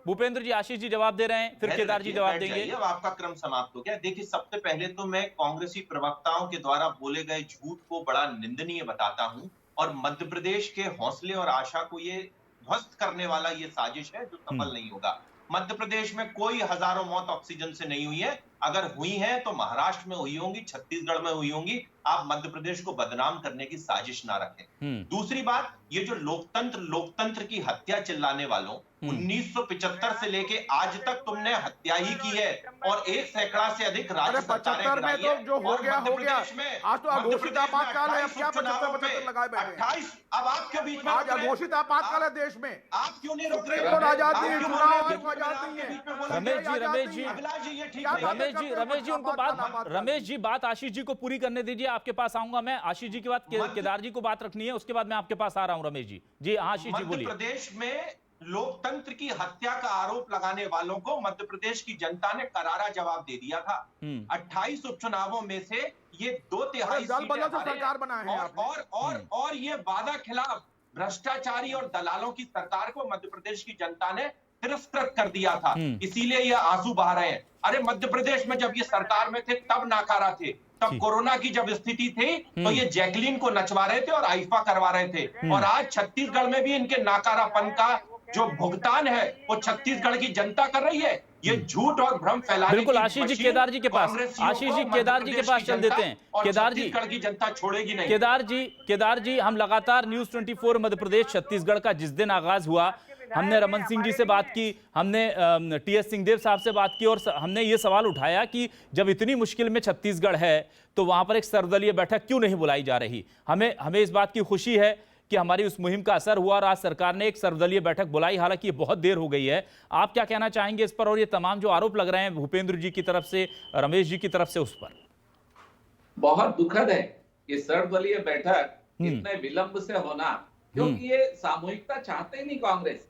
भूपेंद्र जी आशीष जी जवाब दे रहे हैं, फिर केदार जी जवाब देंगे। अब आपका क्रम समाप्त हो गया। देखिए, सबसे पहले तो मैं कांग्रेसी प्रवक्ताओं के द्वारा बोले गए झूठ को बड़ा निंदनीय बताता हूं, और मध्य प्रदेश के हौसले और आशा को ये ध्वस्त करने वाला ये साजिश है जो सफल नहीं होगा। मध्य प्रदेश में कोई हजारों मौत ऑक्सीजन से नहीं हुई है। अगर हुई है तो महाराष्ट्र में हुई होंगी, छत्तीसगढ़ में हुई होंगी। आप मध्य प्रदेश को बदनाम करने की साजिश ना रखें। दूसरी बात, ये जो लोकतंत्र की हत्या चिल्लाने वालों, 1975 से लेके आज तक तुमने हत्या ही की है, और 1 सैकड़ा से अधिक राज्य सरकारें गिराई है। जो हो गया हो गया। आज तो अघोषित आपातकाल है, अब क्या 75 लगाए बैठे? 28 अब आपके बीच में आज अघोषित आपातकाल है देश में। आप क्यों नहीं रोक रहे? आजाद नहीं है, चुनाव आयोग को आजाद नहीं है। रमेश जी उनको रमेश जी बात आशीष जी को पूरी करने दीजिए। आपके पास आऊंगा मैं। आशीष जी की बात केदार जी को बात रखनी है, उसके बाद मैं आपके पास आ रहा हूं। रमेश जी आशीष जी बोलिए। मध्य प्रदेश में लोकतंत्र की हत्या का आरोप लगाने वालों को मध्य प्रदेश की जनता ने करारा जवाब दे दिया था। 28 उपचुनावों में से ये 2/3 सरकार बनाए हैं और ये वादा खिलाफ भ्रष्टाचारी और दलालों की सरकार को मध्य प्रदेश की जनता ने तिरस्कृत कर दिया था। इसीलिए ये आंसू बहा रहे हैं। अरे मध्य प्रदेश में जब ये सरकार में थे तब नाकारा थे, तब कोरोना की जब स्थिति थी तो ये जैकलीन को नचवा रहे थे और आईफा करवा रहे थे। और आज छत्तीसगढ़ में भी इनके नाकारापन का जो भुगतान है वो छत्तीसगढ़ की जनता कर रही है। ये झूठ और भ्रम फैलाने बिल्कुल। आशीष जी केदार जी के पास, आशीष जी केदार जी के पास चल देते हैं। केदार जी, छत्तीसगढ़ की जनता छोड़ेगी नहीं। केदार जी हम लगातार न्यूज 24 मध्य प्रदेश छत्तीसगढ़ का जिस दिन आगाज हुआ, हमने रमन सिंह जी से बात की, हमने टीएस सिंहदेव साहब से बात की, और हमने ये सवाल उठाया कि जब इतनी मुश्किल में छत्तीसगढ़ है तो वहां पर एक सर्वदलीय बैठक क्यों नहीं बुलाई जा रही। हमें इस बात की खुशी है कि हमारी उस मुहिम का असर हुआ और आज सरकार ने एक सर्वदलीय बैठक बुलाई। हालांकि ये बहुत देर हो गई है। आप क्या कहना चाहेंगे इस पर, और ये तमाम जो आरोप लग रहे हैं भूपेंद्र जी की तरफ से, रमेश जी की तरफ से, उस पर? बहुत दुखद है ये सर्वदलीय बैठक इतने विलंब से होना, क्योंकि ये सामूहिकता चाहते ही नहीं कांग्रेस।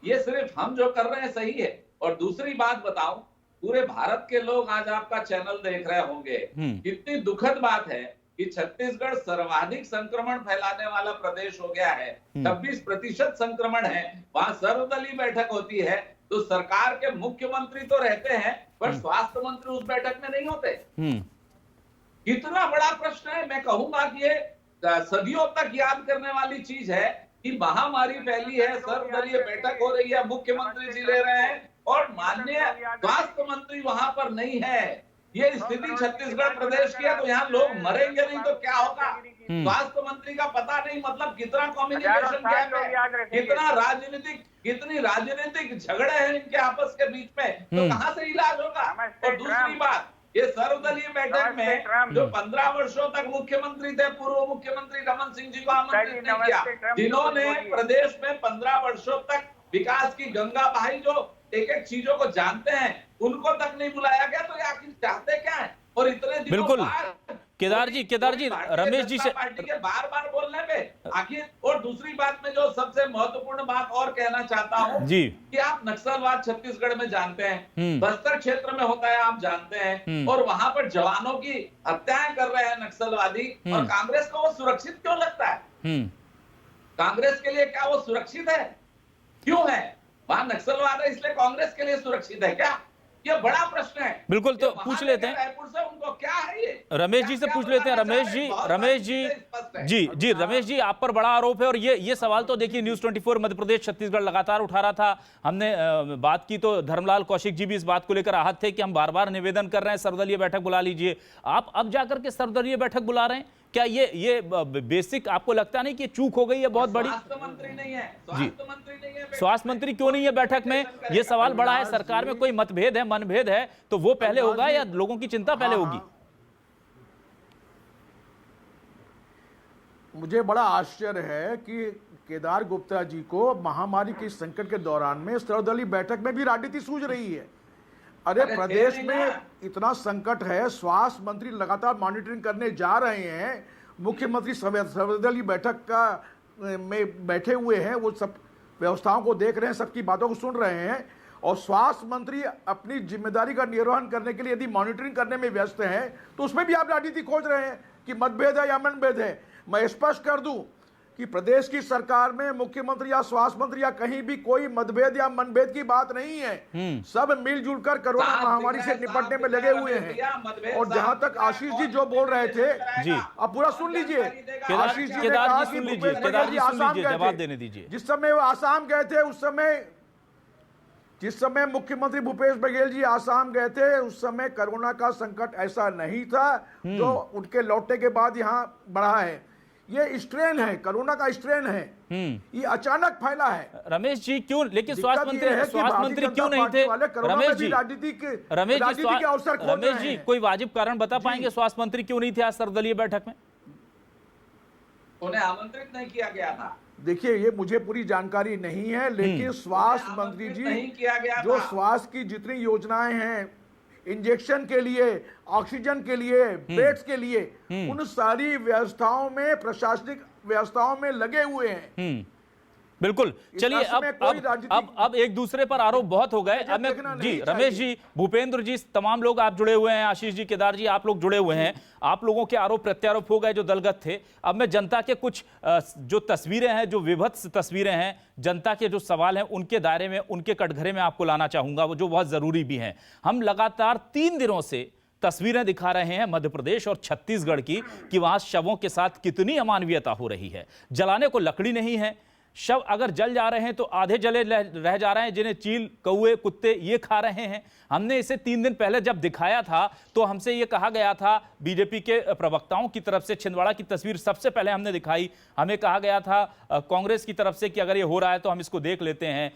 ये सिर्फ हम जो कर रहे हैं सही है। और दूसरी बात बताऊं, पूरे भारत के लोग आज आपका चैनल देख रहे होंगे। कितनी दुखद बात है कि छत्तीसगढ़ सर्वाधिक संक्रमण फैलाने वाला प्रदेश हो गया है। 26% संक्रमण है। वहां सर्वदलीय बैठक होती है तो सरकार के मुख्यमंत्री तो रहते हैं, पर स्वास्थ्य मंत्री उस बैठक में नहीं होते। कितना बड़ा प्रश्न है। मैं कहूंगा कि ये सदियों तक याद करने वाली चीज है कि महामारी फैली है, सर्वदलीय बैठक हो रही है, मुख्यमंत्री जी ले रहे हैं और माननीय स्वास्थ्य मंत्री वहां पर नहीं है। ये स्थिति छत्तीसगढ़ प्रदेश की है, तो यहाँ लोग मरेंगे नहीं तो क्या होगा। स्वास्थ्य मंत्री का पता नहीं, मतलब कितना कम्युनिकेशन गैप है, कितनी राजनीतिक झगड़े हैं इनके आपस के बीच में, तो कहाँ से इलाज होगा। और दूसरी बात, ये सर्वदलीय बैठक में जो 15 वर्षों तक मुख्यमंत्री थे, पूर्व मुख्यमंत्री रमन सिंह जी को आमंत्रित नहीं किया, जिन्होंने प्रदेश में 15 वर्षों तक विकास की गंगा बहाई, जो एक एक चीजों को जानते हैं, उनको तक नहीं बुलाया गया। तो ये आखिर चाहते क्या है। और इतने दिनों बाद केदार जी रमेश जी से पार्टी के बार बोलने पे आखिर। और दूसरी बात में जो सबसे महत्वपूर्ण बात और कहना चाहता हूँ कि आप नक्सलवाद छत्तीसगढ़ में जानते हैं, बस्तर क्षेत्र में होता है आप जानते हैं, और वहां पर जवानों की हत्याएं कर रहे हैं नक्सलवादी। और कांग्रेस को वो सुरक्षित क्यों लगता है? कांग्रेस के लिए क्या वो सुरक्षित है? क्यों है? वहां नक्सलवाद है इसलिए कांग्रेस के लिए सुरक्षित है क्या? ये बड़ा प्रश्न है। बिल्कुल, तो पूछ लेते हैं रायपुर से, उनको क्या है ये? रमेश जी से पूछ लेते हैं। रमेश जी, जी रमेश जी, आप पर बड़ा आरोप है और ये सवाल तो देखिए न्यूज़ 24 मध्य प्रदेश छत्तीसगढ़ लगातार उठा रहा था। हमने बात की तो धर्मलाल कौशिक जी भी इस बात को लेकर आहत थे कि हम बार बार निवेदन कर रहे हैं सर्वदलीय बैठक बुला लीजिए। आप अब जाकर के सर्वदलीय बैठक बुला रहे हैं, क्या ये बेसिक आपको लगता नहीं कि चूक हो गई है बहुत बड़ी? स्वास्थ्य मंत्री नहीं है, स्वास्थ्य मंत्री नहीं है, स्वास्थ्य मंत्री क्यों नहीं है बैठक में? ये सवाल बड़ा है। सरकार में कोई मतभेद है, मनभेद है तो वो पहले होगा या लोगों की चिंता पहले होगी? मुझे बड़ा आश्चर्य है कि केदार गुप्ता जी को महामारी के संकट के दौरान में सर्वदलीय बैठक में भी राजनीति सूझ रही है। अरे प्रदेश में इतना संकट है, स्वास्थ्य मंत्री लगातार मॉनिटरिंग करने जा रहे हैं, मुख्यमंत्री सर्वदलीय बैठक का में बैठे हुए हैं, वो सब व्यवस्थाओं को देख रहे हैं, सबकी बातों को सुन रहे हैं, और स्वास्थ्य मंत्री अपनी जिम्मेदारी का निर्वहन करने के लिए यदि मॉनिटरिंग करने में व्यस्त हैं तो उसमें भी आप राजनीति खोज रहे हैं कि मतभेद है या मनभेद है। मैं स्पष्ट कर दूं कि प्रदेश की सरकार में मुख्यमंत्री या स्वास्थ्य मंत्री या कहीं भी कोई मतभेद या मनभेद की बात नहीं है। सब मिलजुल कर कोरोना महामारी से निपटने में लगे हुए हैं। और जहां तक आशीष जी जो बोल रहे थे जी, अब पूरा सुन लीजिए। आशीष जी ने कहा कि भूपेश बघेल जी आसाम गए थे, जिस समय वो आसाम गए थे जिस समय मुख्यमंत्री भूपेश बघेल जी आसाम गए थे उस समय कोरोना का संकट ऐसा नहीं था जो उनके लौटने के बाद यहाँ बढ़ा है। ये स्ट्रेन है, कोरोना का स्ट्रेन है, ये अचानक फैला है। रमेश जी क्यों, लेकिन स्वास्थ्य मंत्री क्यों नहीं थे? रमेश जी, रमेश जी कोई वाजिब कारण बता पाएंगे स्वास्थ्य मंत्री क्यों नहीं थे आज सर्वदलीय बैठक में? उन्हें आमंत्रित नहीं किया गया था। देखिए, ये मुझे पूरी जानकारी नहीं है, लेकिन स्वास्थ्य मंत्री जी जो स्वास्थ्य की जितनी योजनाएं हैं, इंजेक्शन के लिए, ऑक्सीजन के लिए, बेड्स के लिए, उन सारी व्यवस्थाओं में, प्रशासनिक व्यवस्थाओं में लगे हुए हैं। बिल्कुल, चलिए अब एक दूसरे पर आरोप बहुत हो गए। अब मैं जी, रमेश जी, भूपेंद्र जी, तमाम लोग आप जुड़े हुए हैं, आशीष जी, केदार जी, आप लोग जुड़े हुए हैं, आप लोगों के आरोप प्रत्यारोप हो गए जो दलगत थे। अब मैं जनता के कुछ जो तस्वीरें हैं, जो विभत्स तस्वीरें हैं, जनता के जो सवाल हैं उनके दायरे में, उनके कटघरे में आपको लाना चाहूंगा, वो जो बहुत जरूरी भी हैं। हम लगातार 3 दिनों से तस्वीरें दिखा रहे हैं मध्य प्रदेश और छत्तीसगढ़ की कि वहां शवों के साथ कितनी अमानवीयता हो रही है। जलाने को लकड़ी नहीं है, शव अगर जल जा रहे हैं तो आधे जले रह जा रहे हैं, जिन्हें चील, कौवे, कुत्ते ये खा रहे हैं। हमने इसे 3 दिन पहले जब दिखाया था तो हमसे ये कहा गया था, बीजेपी के प्रवक्ताओं की तरफ से, छिंदवाड़ा की तस्वीर सबसे पहले हमने दिखाई, हमें कहा गया था कांग्रेस की तरफ से कि अगर ये हो रहा है तो हम इसको देख लेते हैं,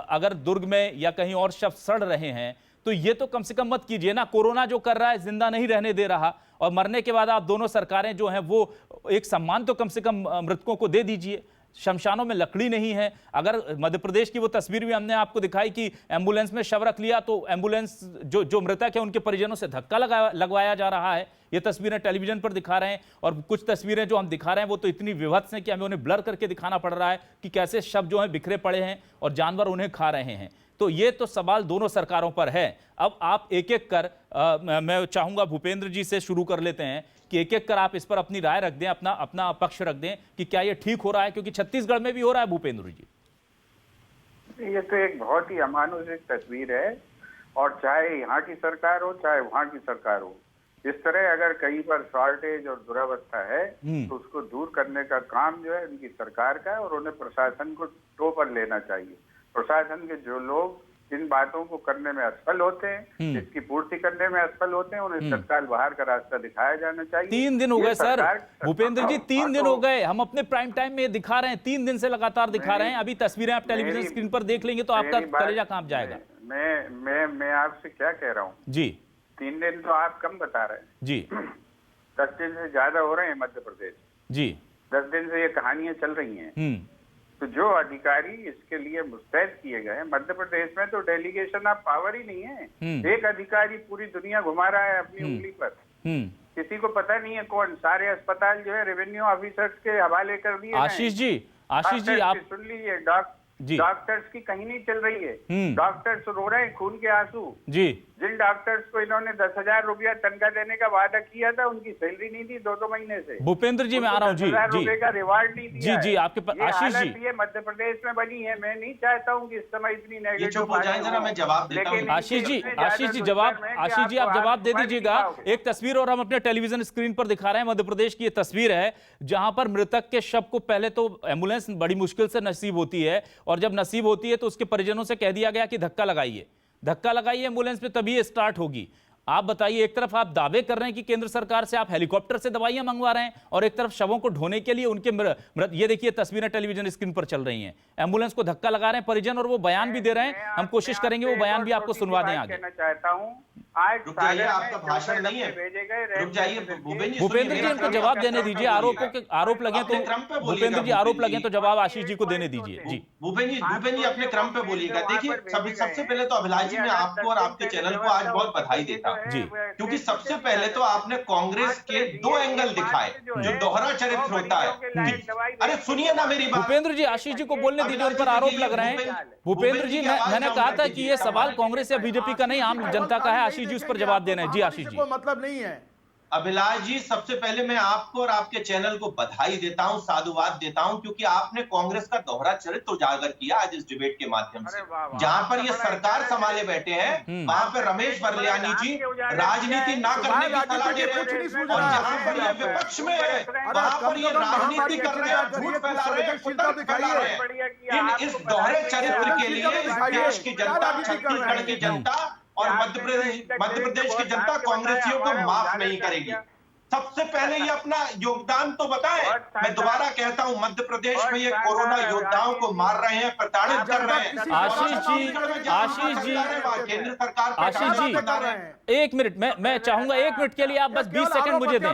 अगर दुर्ग में या कहीं और शव सड़ रहे हैं तो ये तो कम से कम मत कीजिए ना। कोरोना जो कर रहा है जिंदा नहीं रहने दे रहा, और मरने के बाद आप दोनों सरकारें जो हैं वो एक सम्मान तो कम से कम मृतकों को दे दीजिए। शमशानों में लकड़ी नहीं है। अगर मध्य प्रदेश की वो तस्वीर भी हमने आपको दिखाई कि एम्बुलेंस में शव रख लिया तो एम्बुलेंस जो मृतक है उनके परिजनों से धक्का लगवाया जा रहा है। ये तस्वीरें टेलीविजन पर दिखा रहे हैं, और कुछ तस्वीरें जो हम दिखा रहे हैं वो तो इतनी विभत्स हैं कि हमें उन्हें ब्लर करके दिखाना पड़ रहा है कि कैसे शव जो हैं बिखरे पड़े हैं और जानवर उन्हें खा रहे हैं। तो ये तो सवाल दोनों सरकारों पर है। अब आप एक एक कर मैं चाहूंगा भूपेंद्र जी से शुरू कर लेते हैं कि एक एक कर आप इस पर अपनी राय रख दें, अपना पक्ष रख दें कि क्या ये ठीक हो रहा है, क्योंकि छत्तीसगढ़ में भी हो रहा है। भूपेंद्र जी, ये तो एक बहुत ही अमानुषिक तस्वीर है, और चाहे यहाँ की सरकार हो चाहे वहाँ की सरकार हो, इस तरह अगर कहीं पर शॉर्टेज और दुरावस्था है तो उसको दूर करने का काम जो है उनकी सरकार का है, और उन्हें प्रशासन को टो पर लेना चाहिए। प्रशासन के जो लोग इन बातों को करने में असफल होते हैं, इसकी पूर्ति करने में असफल होते हैं, उन्हें तत्काल बाहर का रास्ता दिखाया जाना चाहिए। 3 दिन हो गए सर, भूपेंद्र जी 3 दिन हो गए, हम अपने प्राइम टाइम में दिखा रहे हैं, 3 दिन से लगातार दिखा रहे हैं। अभी तस्वीरें आप टेलीविजन स्क्रीन पर देख लेंगे तो आपका कलेजा कांप जाएगा। मैं आपसे क्या कह रहा हूँ जी, 3 दिन तो आप कम बता रहे हैं जी, 10 दिन से ज्यादा हो रहे हैं मध्य प्रदेश जी, 10 दिन से ये कहानियां चल रही हैं। तो जो अधिकारी इसके लिए मुस्तैद किए गए हैं, मध्य प्रदेश में तो डेलीगेशन ऑफ पावर ही नहीं है। एक अधिकारी पूरी दुनिया घुमा रहा है अपनी उंगली पर, किसी को पता नहीं है कौन। सारे अस्पताल जो है रेवेन्यू ऑफिसर्स के हवाले कर दिए। आशीष जी आप सुन लीजिए डॉक्टर्स की कहीं नहीं चल रही है। डॉक्टर्स रो रहे हैं खून के आंसू जी। जिन डॉक्टर्स को इन्होंने 10,000 रुपया तनख्वाह देने का वादा किया था, उनकी सैलरी नहीं दी 2 महीने से। भूपेंद्र जी मैं आ रहा हूँ। जी 10,000 जी रुपए का रिवार्ड नहीं दिया। जी आपके पास आशीष जी। ये मध्य प्रदेश में बनी है। मैं नहीं चाहता हूँ कि इस समय इतनी नेगेटिव चुप हो जाए जरा, मैं जवाब देता हूँ। आशीष जी जवाब, आशीष जी आप जवाब दे दीजिएगा। एक तस्वीर और हम अपने टेलीविजन स्क्रीन पर दिखा रहे हैं, मध्य प्रदेश की ये तस्वीर है जहां पर मृतक के शव को पहले तो एम्बुलेंस बड़ी मुश्किल से नसीब होती है, और जब नसीब होती है तो उसके परिजनों से कह दिया गया कि धक्का लगाइए एम्बुलेंस में, तभी ये स्टार्ट होगी। आप बताइए, एक तरफ आप दावे कर रहे हैं कि केंद्र सरकार से आप हेलीकॉप्टर से दवाइयां मंगवा रहे हैं, और एक तरफ शवों को ढोने के लिए उनके ये देखिए तस्वीरें टेलीविजन स्क्रीन पर चल रही हैं, एम्बुलेंस को धक्का लगा रहे हैं परिजन, और वो बयान भी दे रहे हैं। हम कोशिश करेंगे वो बयान भी आपको सुनवा दें आगे। चाहता हूँ आज रुक जाइए, आपका भाषण नहीं है। रुक जाइए भूपेंद्र जी इनको जवाब देने दीजिए। आरोप लगे तो भूपेंद्र जी आरोप लगे तो जवाब आशीष जी को देने दीजिए। जी भूपेंद्र जी अपने क्रम पे बोलिएगा। देखिए सबसे पहले तो अभिलाष जी मैं आपको और आपके चैनल को आज बहुत बधाई देता हूँ जी, क्योंकि सबसे पहले तो आपने कांग्रेस के 2 एंगल दिखाए जो दोहरा चरित्र होता है। अरे सुनिए ना मेरी बात। भूपेंद्र जी आशीष जी को बोलने दीजिए, उन पर आरोप लग रहे हैं। भूपेंद्र जी मैंने कहा था कि ये सवाल कांग्रेस या बीजेपी का नहीं, आम जनता का है। आशीष जी उस पर जवाब देना है। जी आशीष जी। मतलब नहीं है। अभिलाष जी सबसे पहले मैं आपको और आपके चैनल को बधाई देता हूं, साधुवाद देता हूं, क्योंकि आपने कांग्रेस का दोहरा चरित्र उजागर किया आज इस डिबेट के माध्यम से। जहां पर ये सरकार संभाले बैठे हैं वहां पर रमेश बरलियानी जी राजनीति ना करने की सलाह दे रहे हैं, और जहां पर ये विपक्ष में है वहां पर ये राजनीति कर रहे हैं, झूठ फैला रहे हैं, कुतर्क फैला रहे हैं। इस दोहरे चरित्र के लिए इस देश की जनता, छत्तीसगढ़ की जनता और मध्य प्रदेश की जनता कांग्रेसियों को माफ नहीं करेगी। सबसे पहले ये अपना योगदान तो बताएं। मैं दोबारा कहता हूं, मध्य प्रदेश में ये कोरोना योद्धाओं को मार रहे हैं, प्रताड़ित कर रहे हैं। आशीष जी केंद्र सरकार आशीष जी 1 मिनट, मैं चाहूंगा 1 मिनट के लिए आप बस 20 सेकंड मुझे दें।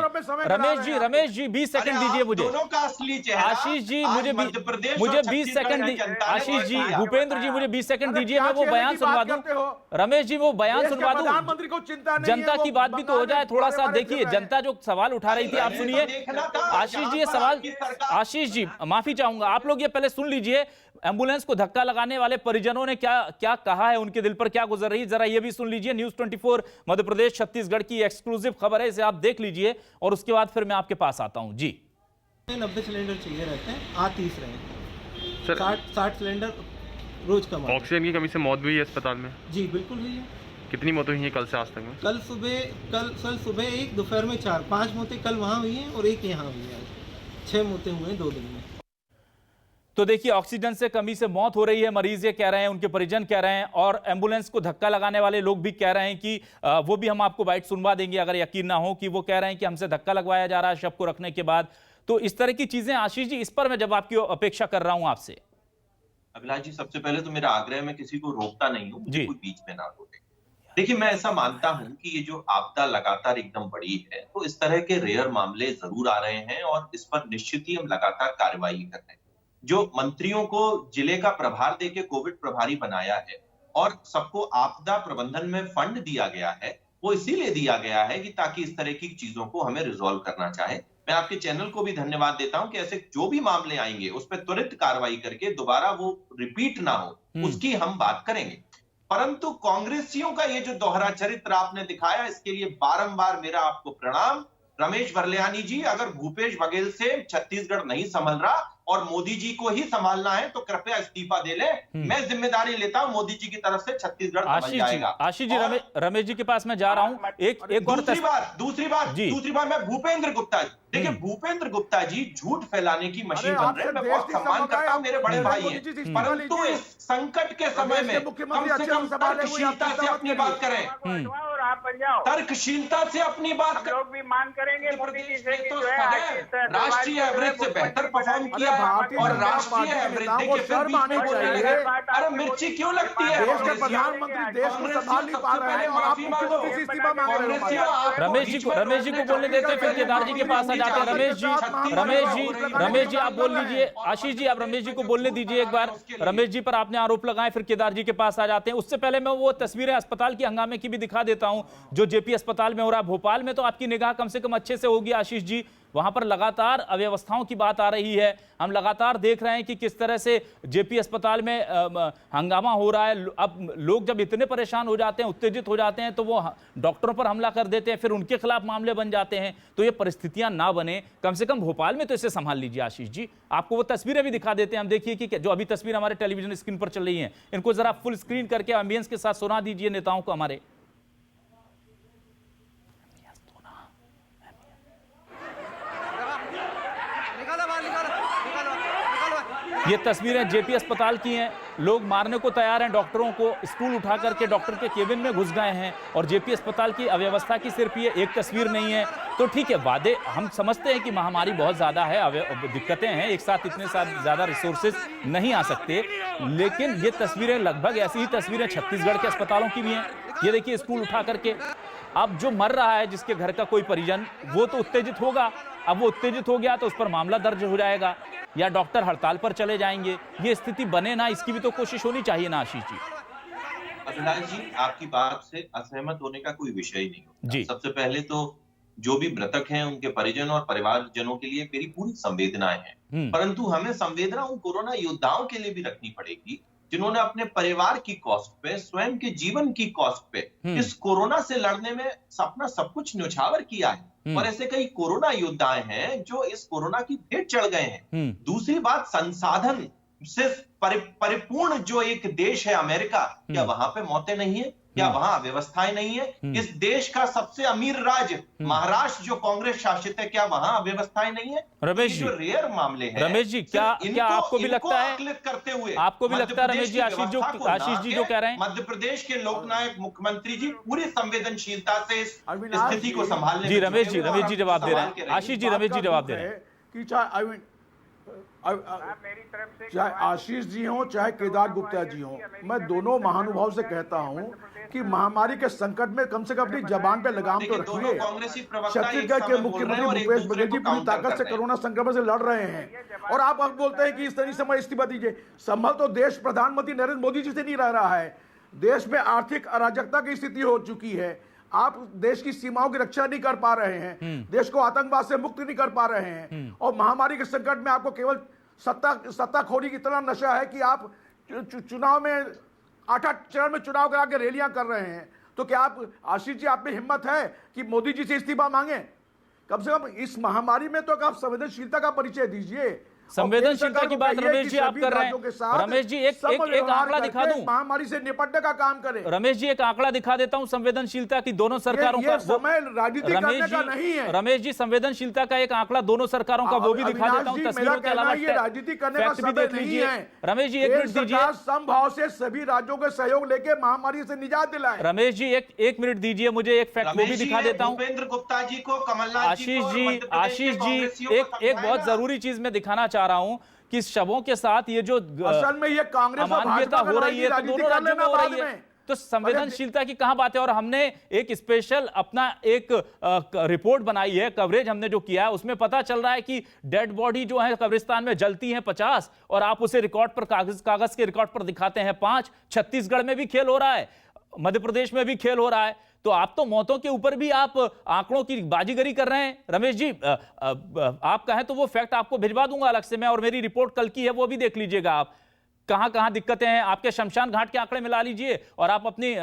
रमेश जी 20 सेकंड दीजिए मुझे। दोनों का असली चेहरा आशीष जी मुझे 20 सेकंड। आशीष जी भूपेंद्र जी मुझे 20 सेकंड दीजिए, मैं वो बयान सुनवा दूं। रमेश जी वो बयान सुनवा दूं, प्रधानमंत्री को चिंता नहीं है, जनता की बात भी तो हो जाए थोड़ा सा। देखिए जनता जो सवाल उठा रही थी, आप सुनिए। आशीष जी ये सवाल, आशीष जी माफी चाहूंगा, आप लोग ये पहले सुन लीजिए। एम्बुलेंस को धक्का लगाने वाले परिजनों ने क्या कहा है, उनके दिल पर क्या गुजर रही है, जरा ये भी सुन लीजिए। न्यूज़ 24 मध्य प्रदेश छत्तीसगढ़ की एक्सक्लूसिव खबर है, इसे आप देख लीजिए और उसके बाद फिर मैं आपके पास आता हूं। जी 90 सिलेंडर चाहिए रहते हैं, आ 30 रहे हैं सर। 60 सिलेंडर रोज का। ऑक्सीजन की कमी से मौत भी हुई है अस्पताल में? जी बिल्कुल हुई है। कितनी मौतें हुई हैं कल से आज तक में? कल सुबह 1, दोपहर में 4, 5 मौतें कल वहाँ हुई हैं और 1 यहाँ हुई है। 6 मौतें हुए हैं 2 दिन में। तो देखिए ऑक्सीजन से कमी से मौत हो रही है, मरीज ये कह रहे हैं, उनके परिजन कह रहे हैं, और एम्बुलेंस को धक्का लगाने वाले लोग भी कह रहे हैं कि वो भी हम आपको बाइट सुनवा देंगे अगर यकीन ना हो, कि वो कह रहे हैं कि हमसे धक्का लगवाया जा रहा है शव को रखने के बाद। तो इस तरह की चीजें आशीष जी, इस पर मैं जवाब की अपेक्षा कर रहा हूं आपसे। अभिलाष जी सबसे पहले तो मेरा आग्रह, मैं किसी को रोकता नहीं हूँ, कोई बीच में ना बोले। देखिए मैं ऐसा मानता हूं कि ये जो आपदा लगातार एकदम बढ़ी है, तो इस तरह के रेयर मामले जरूर आ रहे हैं और इस पर निश्चित ही हम लगातार कार्रवाई कर रहे हैं। जो मंत्रियों को जिले का प्रभार देके कोविड प्रभारी बनाया है और सबको आपदा प्रबंधन में फंड दिया गया है, वो इसीलिए दिया गया है कि ताकि इस तरह की चीजों को हमें रिजॉल्व करना चाहे। मैं आपके चैनल को भी धन्यवाद देता हूं कि ऐसे जो भी मामले आएंगे उस पर त्वरित कार्रवाई करके दोबारा वो रिपीट ना हो, उसकी हम बात करेंगे। परंतु कांग्रेसियों का ये जो दोहरा चरित्र आपने दिखाया, इसके लिए बारंबार मेरा आपको प्रणाम। रमेश बरलियानी जी, अगर भूपेश बघेल से छत्तीसगढ़ नहीं संभल रहा और मोदी जी को ही संभालना है तो कृपया इस्तीफा दे ले। मैं जिम्मेदारी लेता हूं, मोदी जी की तरफ से छत्तीसगढ़ संभल जाएगा। आशीष जी रमेश जी के पास मैं जा रहा हूं। एक और दूसरी बार मैं भूपेंद्र गुप्ता जी, देखिए भूपेंद्र गुप्ता जी झूठ फैलाने की मशीन बन रहे हैं। मैं बहुत सम्मान करता हूं, मेरे बड़े भाई हैं, परंतु इस संकट के समय में कम से कम तर्कशीलता से अपनी बात करें, और आप बन जाओ, तर्कशीलता से अपनी बात करें। लोग भी मांग करेंगे मोदी जी से कि तो जो है राष्ट्रीय एवरेज से बेहतर परफॉर्म किया और राष्ट्रीय एवरेज देखिए फिर बीच में बोलने लगे। अरे मिर्ची क्यों लगती है? देश के प्रधानमंत्री देश को संभाल नहीं पा रहे हैं और आप मुख्यमंत्री इस्तीफा मांग रहे हो। रमेश जी को बोलने देते हैं, फिर केदार जी के पास आ जाते हैं। रमेश जी आप बोल लीजिए। आशीष जी आप रमेश जी को बोलने दीजिए एक बार। रमेश जी पर आपने आरोप लगाए, फिर केदार जी के पास आ जाते हैं। उससे पहले मैं वो तस्वीरें अस्पताल के हंगामे की भी दिखा देता हूं। हूं जो जेपी अस्पताल में हो रहा है। भोपाल में तो आपकी निगाह कम से कम अच्छे से होगी आशीष जी, वहां पर लगातार अव्यवस्थाओं की बात आ रही है। हम लगातार देख रहे हैं कि किस तरह से जेपी अस्पताल में हंगामा हो रहा है। अब लोग जब इतने परेशान हो जाते हैं, उत्तेजित हो जाते हैं, तो वो डॉक्टरों पर हमला कर देते हैं, फिर उनके खिलाफ मामले बन जाते हैं। तो ये परिस्थितियां ना बने, कम से कम भोपाल में तो इसे संभाल लीजिए आशीष जी। आपको वो तस्वीरें भी दिखा देते हैं। हम देखिए कि जो अभी तस्वीर हमारे टेलीविजन स्क्रीन पर चल रही है, इनको जरा फुल स्क्रीन करके एम्बियंस के साथ सुना दीजिए नेताओं को हमारे। ये तस्वीरें जेपी अस्पताल की हैं। लोग मारने को तैयार हैं डॉक्टरों को, स्टूल उठा करके डॉक्टर के केबिन में घुस गए हैं। और जेपी अस्पताल की अव्यवस्था की सिर्फ ये एक तस्वीर नहीं है। तो ठीक है, वादे हम समझते हैं कि महामारी बहुत ज़्यादा है, दिक्कतें हैं, एक साथ इतने ज़्यादा रिसोर्सेज नहीं आ सकते, लेकिन ये तस्वीरें लगभग ऐसी ही तस्वीरें छत्तीसगढ़ के अस्पतालों की भी हैं। ये देखिए स्टूल उठा करके। अब जो मर रहा है, जिसके घर का कोई परिजन, वो तो उत्तेजित होगा। अब वो उत्तेजित हो गया तो उस पर मामला दर्ज हो जाएगा या डॉक्टर हड़ताल पर चले जाएंगे। ये स्थिति बने ना, इसकी भी तो कोशिश होनी चाहिए ना आशीष जी। अभिलाष जी, आपकी बात से असहमत होने का कोई विषय नहीं होता जी। सबसे पहले तो जो भी मृतक हैं उनके परिजन और परिवारजनों के लिए मेरी पूरी संवेदनाएं हैं, परंतु हमें संवेदना उन कोरोना योद्धाओं के लिए भी रखनी पड़ेगी जिन्होंने अपने परिवार की कॉस्ट पे, स्वयं के जीवन की कॉस्ट पे इस कोरोना से लड़ने में अपना सब कुछ न्यौछावर किया है। और ऐसे कई कोरोना योद्धाएं हैं जो इस कोरोना की भेंट चढ़ गए हैं। दूसरी बात, संसाधन से परिपूर्ण जो एक देश है अमेरिका, क्या वहां पे मौतें नहीं है? क्या वहां व्यवस्थाएं नहीं है? इस देश का सबसे अमीर राज्य महाराष्ट्र जो कांग्रेस शासित है, क्या वहां व्यवस्थाएं नहीं है? रमेश जी, जो रेयर मामले हैं, रमेश जी, क्या आपको भी लगता है, आकलित करते हुए आपको भी लगता है रमेश जी, आशीष जी जो कह रहे हैं, मध्य प्रदेश के लोकनायक मुख्यमंत्री जी पूरी संवेदनशीलता से इस स्थिति को संभालने जी रमेश जी जवाब दे रहे हैं। आशीष जी, रमेश जी जवाब दे रहे हैं कि चाहे आशीष जी हो चाहे केदार गुप्ता जी हो, मैं दोनों महानुभाव से कहता हूं कि महामारी के संकट में कम से कम अपनी जबान पे लगाम तो रखिए। छत्तीसगढ़ के मुख्यमंत्री भूपेश बघेल जी पूरी ताकत से कोरोना संक्रमण से लड़ रहे हैं और आप अब बोलते हैं कि इस तरह समय इस्तीफा दीजिए। संभल तो देश प्रधानमंत्री नरेंद्र मोदी जी से नहीं रह रहा है। देश में आर्थिक अराजकता की स्थिति हो चुकी है। आप देश की सीमाओं की रक्षा नहीं कर पा रहे हैं, देश को आतंकवाद से मुक्त नहीं कर पा रहे हैं, और महामारी के संकट में आपको केवल सत्ताखोरी की इतना नशा है कि आप चुनाव में 8 चरण में चुनाव करा के रैलियां कर रहे हैं। तो क्या आप आशीष जी, आप में हिम्मत है कि मोदी जी से इस्तीफा मांगे? कम से कम इस महामारी में तो आप संवेदनशीलता का परिचय दीजिए। संवेदनशीलता की बात रमेश जी आप कर रहे हैं। रमेश जी एक आंकड़ा दिखा दूं, महामारी से निपटने का काम करें। रमेश जी एक आंकड़ा दिखा देता हूं संवेदनशीलता की दोनों सरकारों का। समय राजनीति करने का नहीं है रमेश जी, संवेदनशीलता का एक आंकड़ा दोनों सरकारों का वो भी दिखा देता हूं तस्वीरों के अलावा। ये राजनीति करने का समय नहीं है। रमेश जी एक मिनट दीजिए, समभाव से सभी राज्यों के सहयोग लेके महामारी से निजात दिलाएं। रमेश जी एक मिनट दीजिए, मुझे एक फैक्ट वो भी दिखा देता हूं। भूपेंद्र गुप्ता जी को, कमलनाथ जी को, आशीष जी एक बहुत जरूरी चीज मैं दिखाना चाह रहा हूं कि शवों के साथ ये जो असल में ये कांग्रेस और भाजपा हो रही है तो दोनों राज्यों में हो रही है, तो संवेदनशीलता की कहां बात है? और हमने एक स्पेशल अपना एक रिपोर्ट बनाई है, कवरेज हमने जो किया है, उसमें पता चल रहा है कि डेड बॉडी जो है कब्रिस्तान में जलती हैं 50, और आप उसे रिकॉर्ड पर कागज के रिकॉर्ड पर दिखाते हैं 5। छत्तीसगढ़ में भी खेल हो रहा है, मध्य प्रदेश में भी खेल हो रहा है। तो आप तो मौतों के ऊपर भी आप आंकड़ों की बाजीगरी कर रहे हैं। रमेश जी आप कहें तो वो फैक्ट आपको भिजवा दूंगा अलग से मैं, और मेरी रिपोर्ट कल की है वो भी देख लीजिएगा आप। कहां कहां दिक्कतें हैं, आपके शमशान घाट के आंकड़े मिला लीजिए और आप अपनी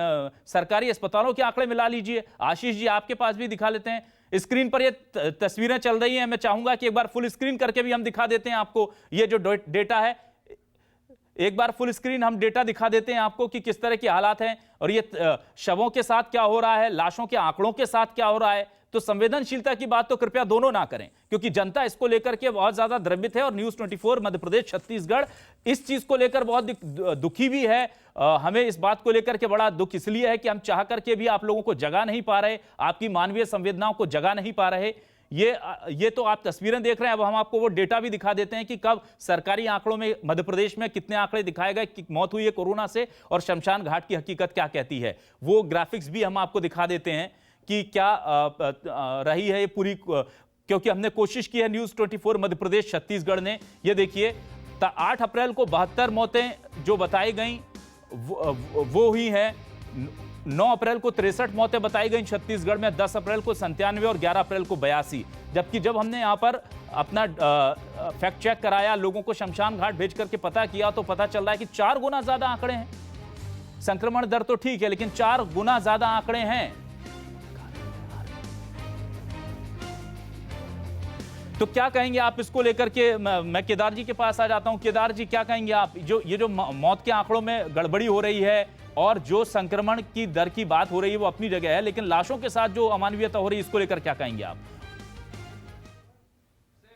सरकारी अस्पतालों के आंकड़े मिला लीजिए। आशीष जी आपके पास भी दिखा लेते हैं। स्क्रीन पर ये तस्वीरें चल रही हैं, मैं चाहूंगा कि एक बार फुल स्क्रीन करके भी हम दिखा देते हैं आपको ये जो डेटा है। एक बार फुल स्क्रीन हम डेटा दिखा देते हैं आपको कि किस तरह के हालात हैं और ये शवों के साथ क्या हो रहा है, लाशों के आंकड़ों के साथ क्या हो रहा है। तो संवेदनशीलता की बात तो कृपया दोनों ना करें, क्योंकि जनता इसको लेकर के बहुत ज्यादा द्रवित है और न्यूज़ 24 मध्य प्रदेश छत्तीसगढ़ इस चीज को लेकर बहुत दुखी भी है। हमें इस बात को लेकर के बड़ा दुख इसलिए है कि हम चाह करके भी आप लोगों को जगा नहीं पा रहे, आपकी मानवीय संवेदनाओं को जगा नहीं पा रहे। ये तो आप तस्वीरें देख रहे हैं। अब हम आपको वो डेटा भी दिखा देते हैं कि कब सरकारी आंकड़ों में मध्य प्रदेश में कितने आंकड़े दिखाए गए कि मौत हुई है कोरोना से और शमशान घाट की हकीकत क्या कहती है। वो ग्राफिक्स भी हम आपको दिखा देते हैं कि क्या रही है ये पूरी, क्योंकि हमने कोशिश की है न्यूज़ 24 मध्य प्रदेश छत्तीसगढ़ ने। ये देखिए 8 अप्रैल को 72 मौतें जो बताई गई वो हुई हैं। 9 अप्रैल को 63 मौतें बताई गई छत्तीसगढ़ में, 10 अप्रैल को 97 और 11 अप्रैल को 82। जबकि जब हमने यहाँ पर अपना फैक्ट चेक कराया, लोगों को शमशान घाट भेज करके पता किया, तो पता चल रहा है कि 4 गुना ज्यादा आंकड़े हैं। संक्रमण दर तो ठीक है, लेकिन 4 गुना ज्यादा आंकड़े हैं। तो क्या कहेंगे आप इसको लेकर के? मैं केदार जी के पास आ जाता हूं। केदार जी, क्या कहेंगे आप? ये जो मौत के आंकड़ों में गड़बड़ी हो रही है और जो संक्रमण की दर की बात हो रही है वो अपनी जगह है, लेकिन लाशों के साथ जो अमानवीयता हो रही है इसको लेकर क्या कहेंगे आप?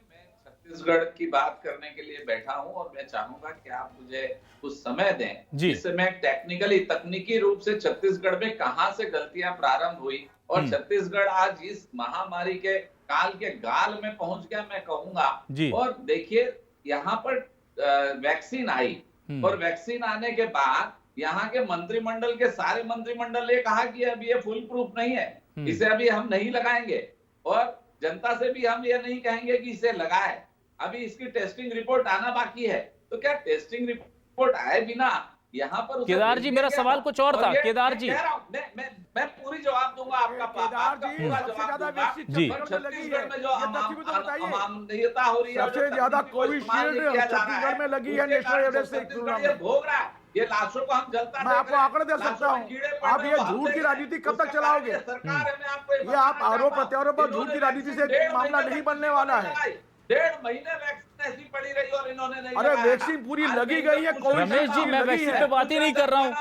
मैं छत्तीसगढ़ की बात करने के लिए बैठा हूं और मैं चाहूंगा कि आप मुझे कुछ समय दें, जिससे मैं टेक्निकली तकनीकी रूप से छत्तीसगढ़ में कहां से गलतियां प्रारंभ हुई और छत्तीसगढ़ आज इस महामारी के काल के गाल में पहुंच गया, मैं कहूंगा। और देखिए, यहाँ पर वैक्सीन आई और वैक्सीन आने के बाद यहाँ के मंत्रिमंडल के सारे मंत्रिमंडल ये कहा कि अभी ये फुल प्रूफ नहीं है, इसे अभी हम नहीं लगाएंगे, और जनता से भी हम ये नहीं कहेंगे कि इसे लगाए, अभी इसकी टेस्टिंग रिपोर्ट आना बाकी है। तो क्या टेस्टिंग रिपोर्ट आए बिना यहाँ पर? केदार जी, मेरा सवाल कुछ और था। केदार जी, मैं पूरी जवाब दूंगा आपका पूरा जवाब दूंगा। जी, छत्तीसगढ़ में जो अमानवीयता हो रही है, सबसे ज्यादा कोविशील्ड छत्तीसगढ़ में लगी है नेशनल एवरेज से ये भोग रहा है। ये लाशों को हम जलता, मैं आपको आंकड़े दे सकता हूँ। आप ये झूठ की राजनीति कब तक चलाओगे? ये आप आरोप प्रत्यारोप और झूठ की राजनीति से मामला नहीं बनने वाला है। 1.5 महीने वैक्सीन ऐसी पड़ी रही और इन्होंने नहीं। अरे वैक्सीन पूरी लगी गई है। रमेश जी, मैं वैक्सीन पे बात ही नहीं कर रहा हूँ।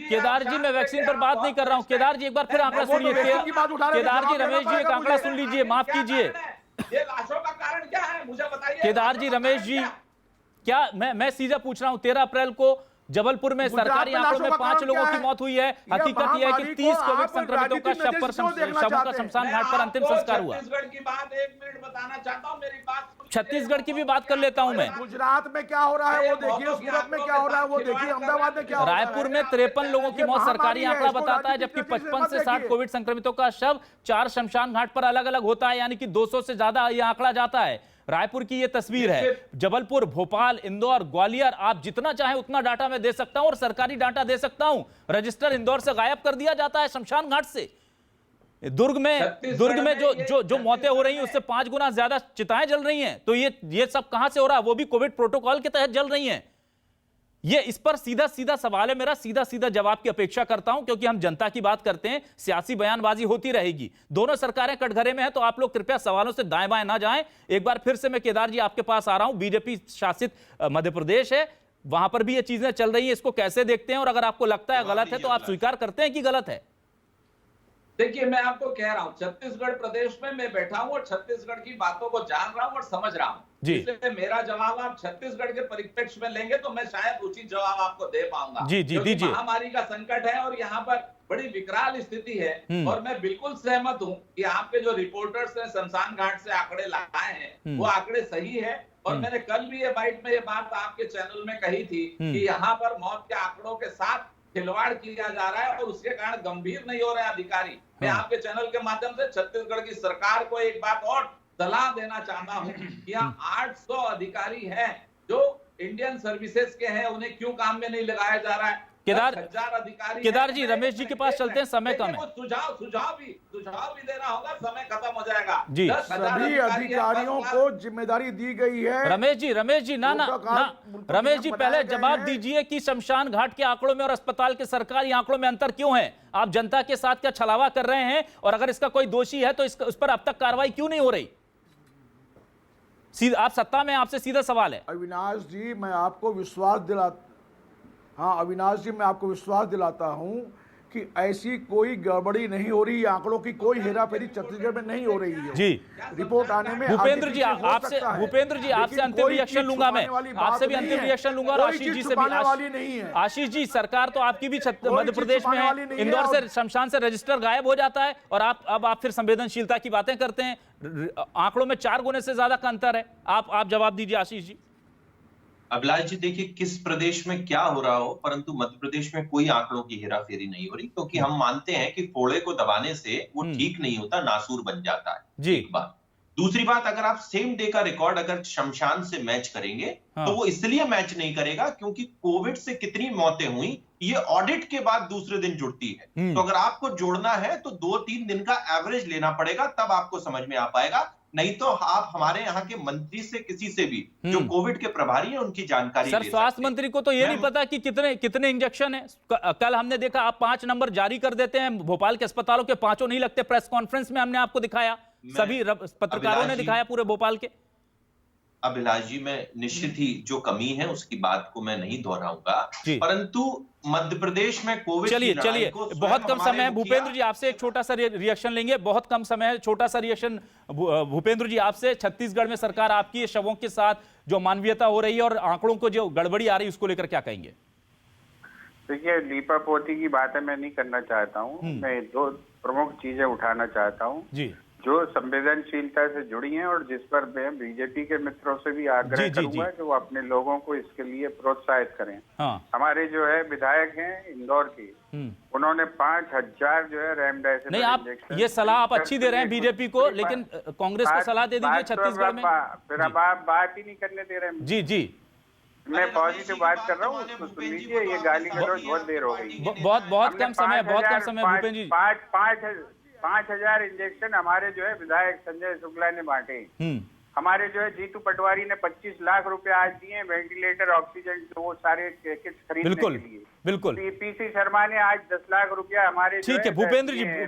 केदार जी, मैं वैक्सीन पर बात नहीं कर रहा हूँ। केदार जी, एक बार फिर आंकड़ा सुनिए। केदार जी, रमेश जी एक आंकड़ा सुन लीजिए, माफ कीजिए। ये लाशों का कारण क्या है, मुझे बताइए। केदार जी, रमेश जी, क्या मैं सीधा पूछ रहा हूँ, 13 अप्रैल को जबलपुर में सरकारी आंकड़ों में 5 लोगों की मौत हुई है। हकीकत यह है कि 30 कोविड संक्रमितों का शवों का शमशान घाट पर अंतिम संस्कार हुआ। छत्तीसगढ़ की बात 1 मिनट बताना चाहता हूं, मेरी बात। छत्तीसगढ़ की भी बात कर लेता हूं मैं। गुजरात में क्या हो रहा है वो देखिए, सूरत में क्या हो रहा है वो देखिए, अहमदाबाद में क्या हो रहा है। रायपुर में 53 लोगों की मौत सरकारी आंकड़ा बताता है, जबकि 55 से 60 कोविड संक्रमितों का शव 4 शमशान घाट पर अलग अलग होता है, यानी कि 200 से ज्यादा यह आंकड़ा जाता है। रायपुर की यह तस्वीर है। जबलपुर, भोपाल, इंदौर, ग्वालियर, आप जितना चाहें उतना डाटा मैं दे सकता हूं और सरकारी डाटा दे सकता हूं। रजिस्टर इंदौर से गायब कर दिया जाता है शमशान घाट से। दुर्ग में जो मौतें हो रही हैं उससे 5 गुना ज्यादा चिताएं जल रही हैं। तो ये सब कहां से हो रहा है? वो भी कोविड प्रोटोकॉल के तहत जल रही हैं। ये इस पर सीधा सीधा सवाल है मेरा, सीधा सीधा जवाब की अपेक्षा करता हूं, क्योंकि हम जनता की बात करते हैं, सियासी बयानबाजी होती रहेगी। दोनों सरकारें कटघरे में हैं, तो आप लोग कृपया सवालों से दाएं बाएं ना जाएं। एक बार फिर से मैं केदार जी आपके पास आ रहा हूं। बीजेपी शासित मध्य प्रदेश है, वहां पर भी ये चीजें चल रही है, इसको कैसे देखते हैं? और अगर आपको लगता है गलत है तो आप स्वीकार करते हैं कि गलत है? देखिए, मैं आपको कह रहा हूं, छत्तीसगढ़ प्रदेश में मैं बैठा हूं और छत्तीसगढ़ की बातों को जान रहा हूं और समझ रहा हूं। इसलिए मेरा जवाब आप छत्तीसगढ़ के परिप्रेक्ष्य में लेंगे तो मैं शायद उचित जवाब आपको दे पाऊंगा। जी दीजिए। महामारी का संकट है और यहाँ पर बड़ी विकराल स्थिति है, और मैं बिल्कुल सहमत हूँ कि आपके जो रिपोर्टर्स ने शमशान घाट से आंकड़े लाए हैं वो आंकड़े सही है। और मैंने कल भी ये बाइट में ये बात आपके चैनल में कही थी कि यहाँ पर मौत के आंकड़ों के साथ खिलवाड़ किया जा रहा है और उसके कारण गंभीर नहीं हो रहे अधिकारी। मैं आपके चैनल के माध्यम से छत्तीसगढ़ की सरकार को एक बात और सलाह देना चाहता हूं कि यहाँ 800 अधिकारी हैं जो इंडियन सर्विसेज के हैं, उन्हें क्यों काम में नहीं लगाया जा रहा है? केदार जी, रमेश जी के पास चलते हैं, समय कम है। सुझाव भी देना होगा, समय खत्म हो जाएगा जी। सभी अधिकारियों को जिम्मेदारी दी गई है। रमेश जी ना रमेश जी, पहले जवाब दीजिए कि शमशान घाट के आंकड़ों में और अस्पताल के सरकारी आंकड़ों में अंतर क्यों है? आप जनता के साथ क्या छलावा कर रहे हैं? और अगर इसका कोई दोषी है तो उस पर अब तक कार्रवाई क्यों नहीं हो रही? आप सत्ता में, आपसे सीधा सवाल है। अविनाश जी, मैं आपको विश्वास दिलाता हूं कि ऐसी कोई गड़बड़ी नहीं हो रही, आंकड़ों की कोई हेराफेरी छत्तीसगढ़ में नहीं हो रही है जी। रिपोर्ट आने में भूपेंद्र जी आपसे अंतिम रिएक्शन लूंगा मैं, आपसे भी अंतिम रिएक्शन लूंगा और आशीष जी से भी। आशीष जी, सरकार तो आपकी भी मध्य प्रदेश में है, इंदौर से शमशान से रजिस्टर गायब हो जाता है और आप फिर संवेदनशीलता की बातें करते हैं। आंकड़ों में 4 गुने से ज्यादा का अंतर है। आप जवाब दीजिए आशीष जी। अभिलाष जी, देखिए किस प्रदेश में क्या हो रहा हो, परंतु मध्य प्रदेश में कोई आंकड़ों की हेराफेरी नहीं हो रही, क्योंकि हम मानते हैं कि फोड़े को दबाने से वो ठीक नहीं होता, नासूर बन जाता है। जी। एक बात। दूसरी बात, अगर आप सेम डे का रिकॉर्ड अगर शमशान से मैच करेंगे तो वो इसलिए मैच नहीं करेगा क्योंकि कोविड से कितनी मौतें हुई ये ऑडिट के बाद दूसरे दिन जुड़ती है। तो अगर आपको जोड़ना है तो 2-3 दिन का एवरेज लेना पड़ेगा, तब आपको समझ में आ पाएगा। नहीं तो आप हमारे यहाँ के मंत्री से किसी से भी जो कोविड के प्रभारी हैं उनकी जानकारी सर, स्वास्थ्य मंत्री को तो ये नहीं पता कि कितने इंजेक्शन है। कल हमने देखा आप 5 नंबर जारी कर देते हैं, भोपाल के अस्पतालों के 5 नहीं लगते। प्रेस कॉन्फ्रेंस में हमने आपको दिखाया, सभी पत्रकारों ने दिखाया पूरे भोपाल के। अभिलाष जी, मैं निश्चित ही जो कमी है उसकी बात को मैं नहीं दोहराऊंगा, परंतु मध्य प्रदेश में कोविड चलिए बहुत कम समय है। भूपेंद्र जी आपसे एक छोटा सा रिएक्शन लेंगे, बहुत कम समय है, छोटा सा रिएक्शन भूपेंद्र जी आपसे। छत्तीसगढ़ में सरकार आपकी है, शवों के साथ जो मानवीयता हो रही है और आंकड़ों को जो गड़बड़ी आ रही है उसको लेकर क्या कहेंगे? देखिए, लीपापोती की बातें मैं नहीं करना चाहता हूँ। मैं 2 प्रमुख चीजें उठाना चाहता हूँ जी, जो संवेदनशीलता से जुड़ी हैं और जिस पर मैं बीजेपी के मित्रों से भी आग्रह करूंगा कि वो अपने लोगों को इसके लिए प्रोत्साहित करें। हमारे जो है विधायक हैं इंदौर के, उन्होंने 5000 जो है रेमडेसिविर नहीं, आप ये सलाह आप अच्छी दे रहे हैं बीजेपी को, लेकिन कांग्रेस को सलाह दे दीजिए छत्तीसगढ़ में। फिर अब आप बात ही नहीं करने दे रहे हैं। जी जी, मैं पॉजिटिव बात कर रहा हूँ, उसको सुन लीजिए। ये गाली गलौज बहुत देर हो गई। बहुत कम समय भूपेंद्र जी। 5000 इंजेक्शन हमारे जो है विधायक संजय शुक्ला ने बांटे। हमारे जो है जीतू पटवारी ने 25 लाख रुपए आज दिए वेंटिलेटर, ऑक्सीजन, वो सारे किट्स खरीदने के लिए। बिल्कुल। पीसी शर्मा ने आज 10 लाख रुपया हमारे। ठीक है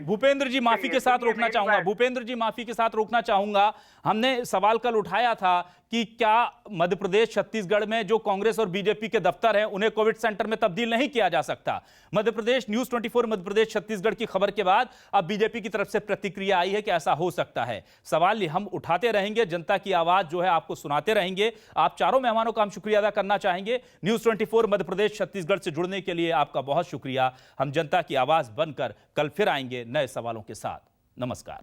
भूपेंद्र जी माफी के साथ रोकना चाहूंगा, भूपेंद्र जी माफी के साथ रोकना चाहूंगा। हमने सवाल कल उठाया था कि क्या मध्य प्रदेश छत्तीसगढ़ में जो कांग्रेस और बीजेपी के दफ्तर हैं उन्हें कोविड सेंटर में तब्दील नहीं किया जा सकता। मध्य प्रदेश न्यूज 24 मध्य प्रदेश छत्तीसगढ़ की खबर के बाद अब बीजेपी की तरफ से प्रतिक्रिया आई है कि ऐसा हो सकता है। सवाल हम उठाते रहेंगे, जनता की आवाज जो है आपको सुनाते रहेंगे। आप चारों मेहमानों का हम शुक्रिया अदा करना चाहेंगे। न्यूज 24 मध्य प्रदेश छत्तीसगढ़ से जुड़ने के लिए आपका बहुत शुक्रिया। हम जनता की आवाज बनकर कल फिर आएंगे नए सवालों के साथ। नमस्कार।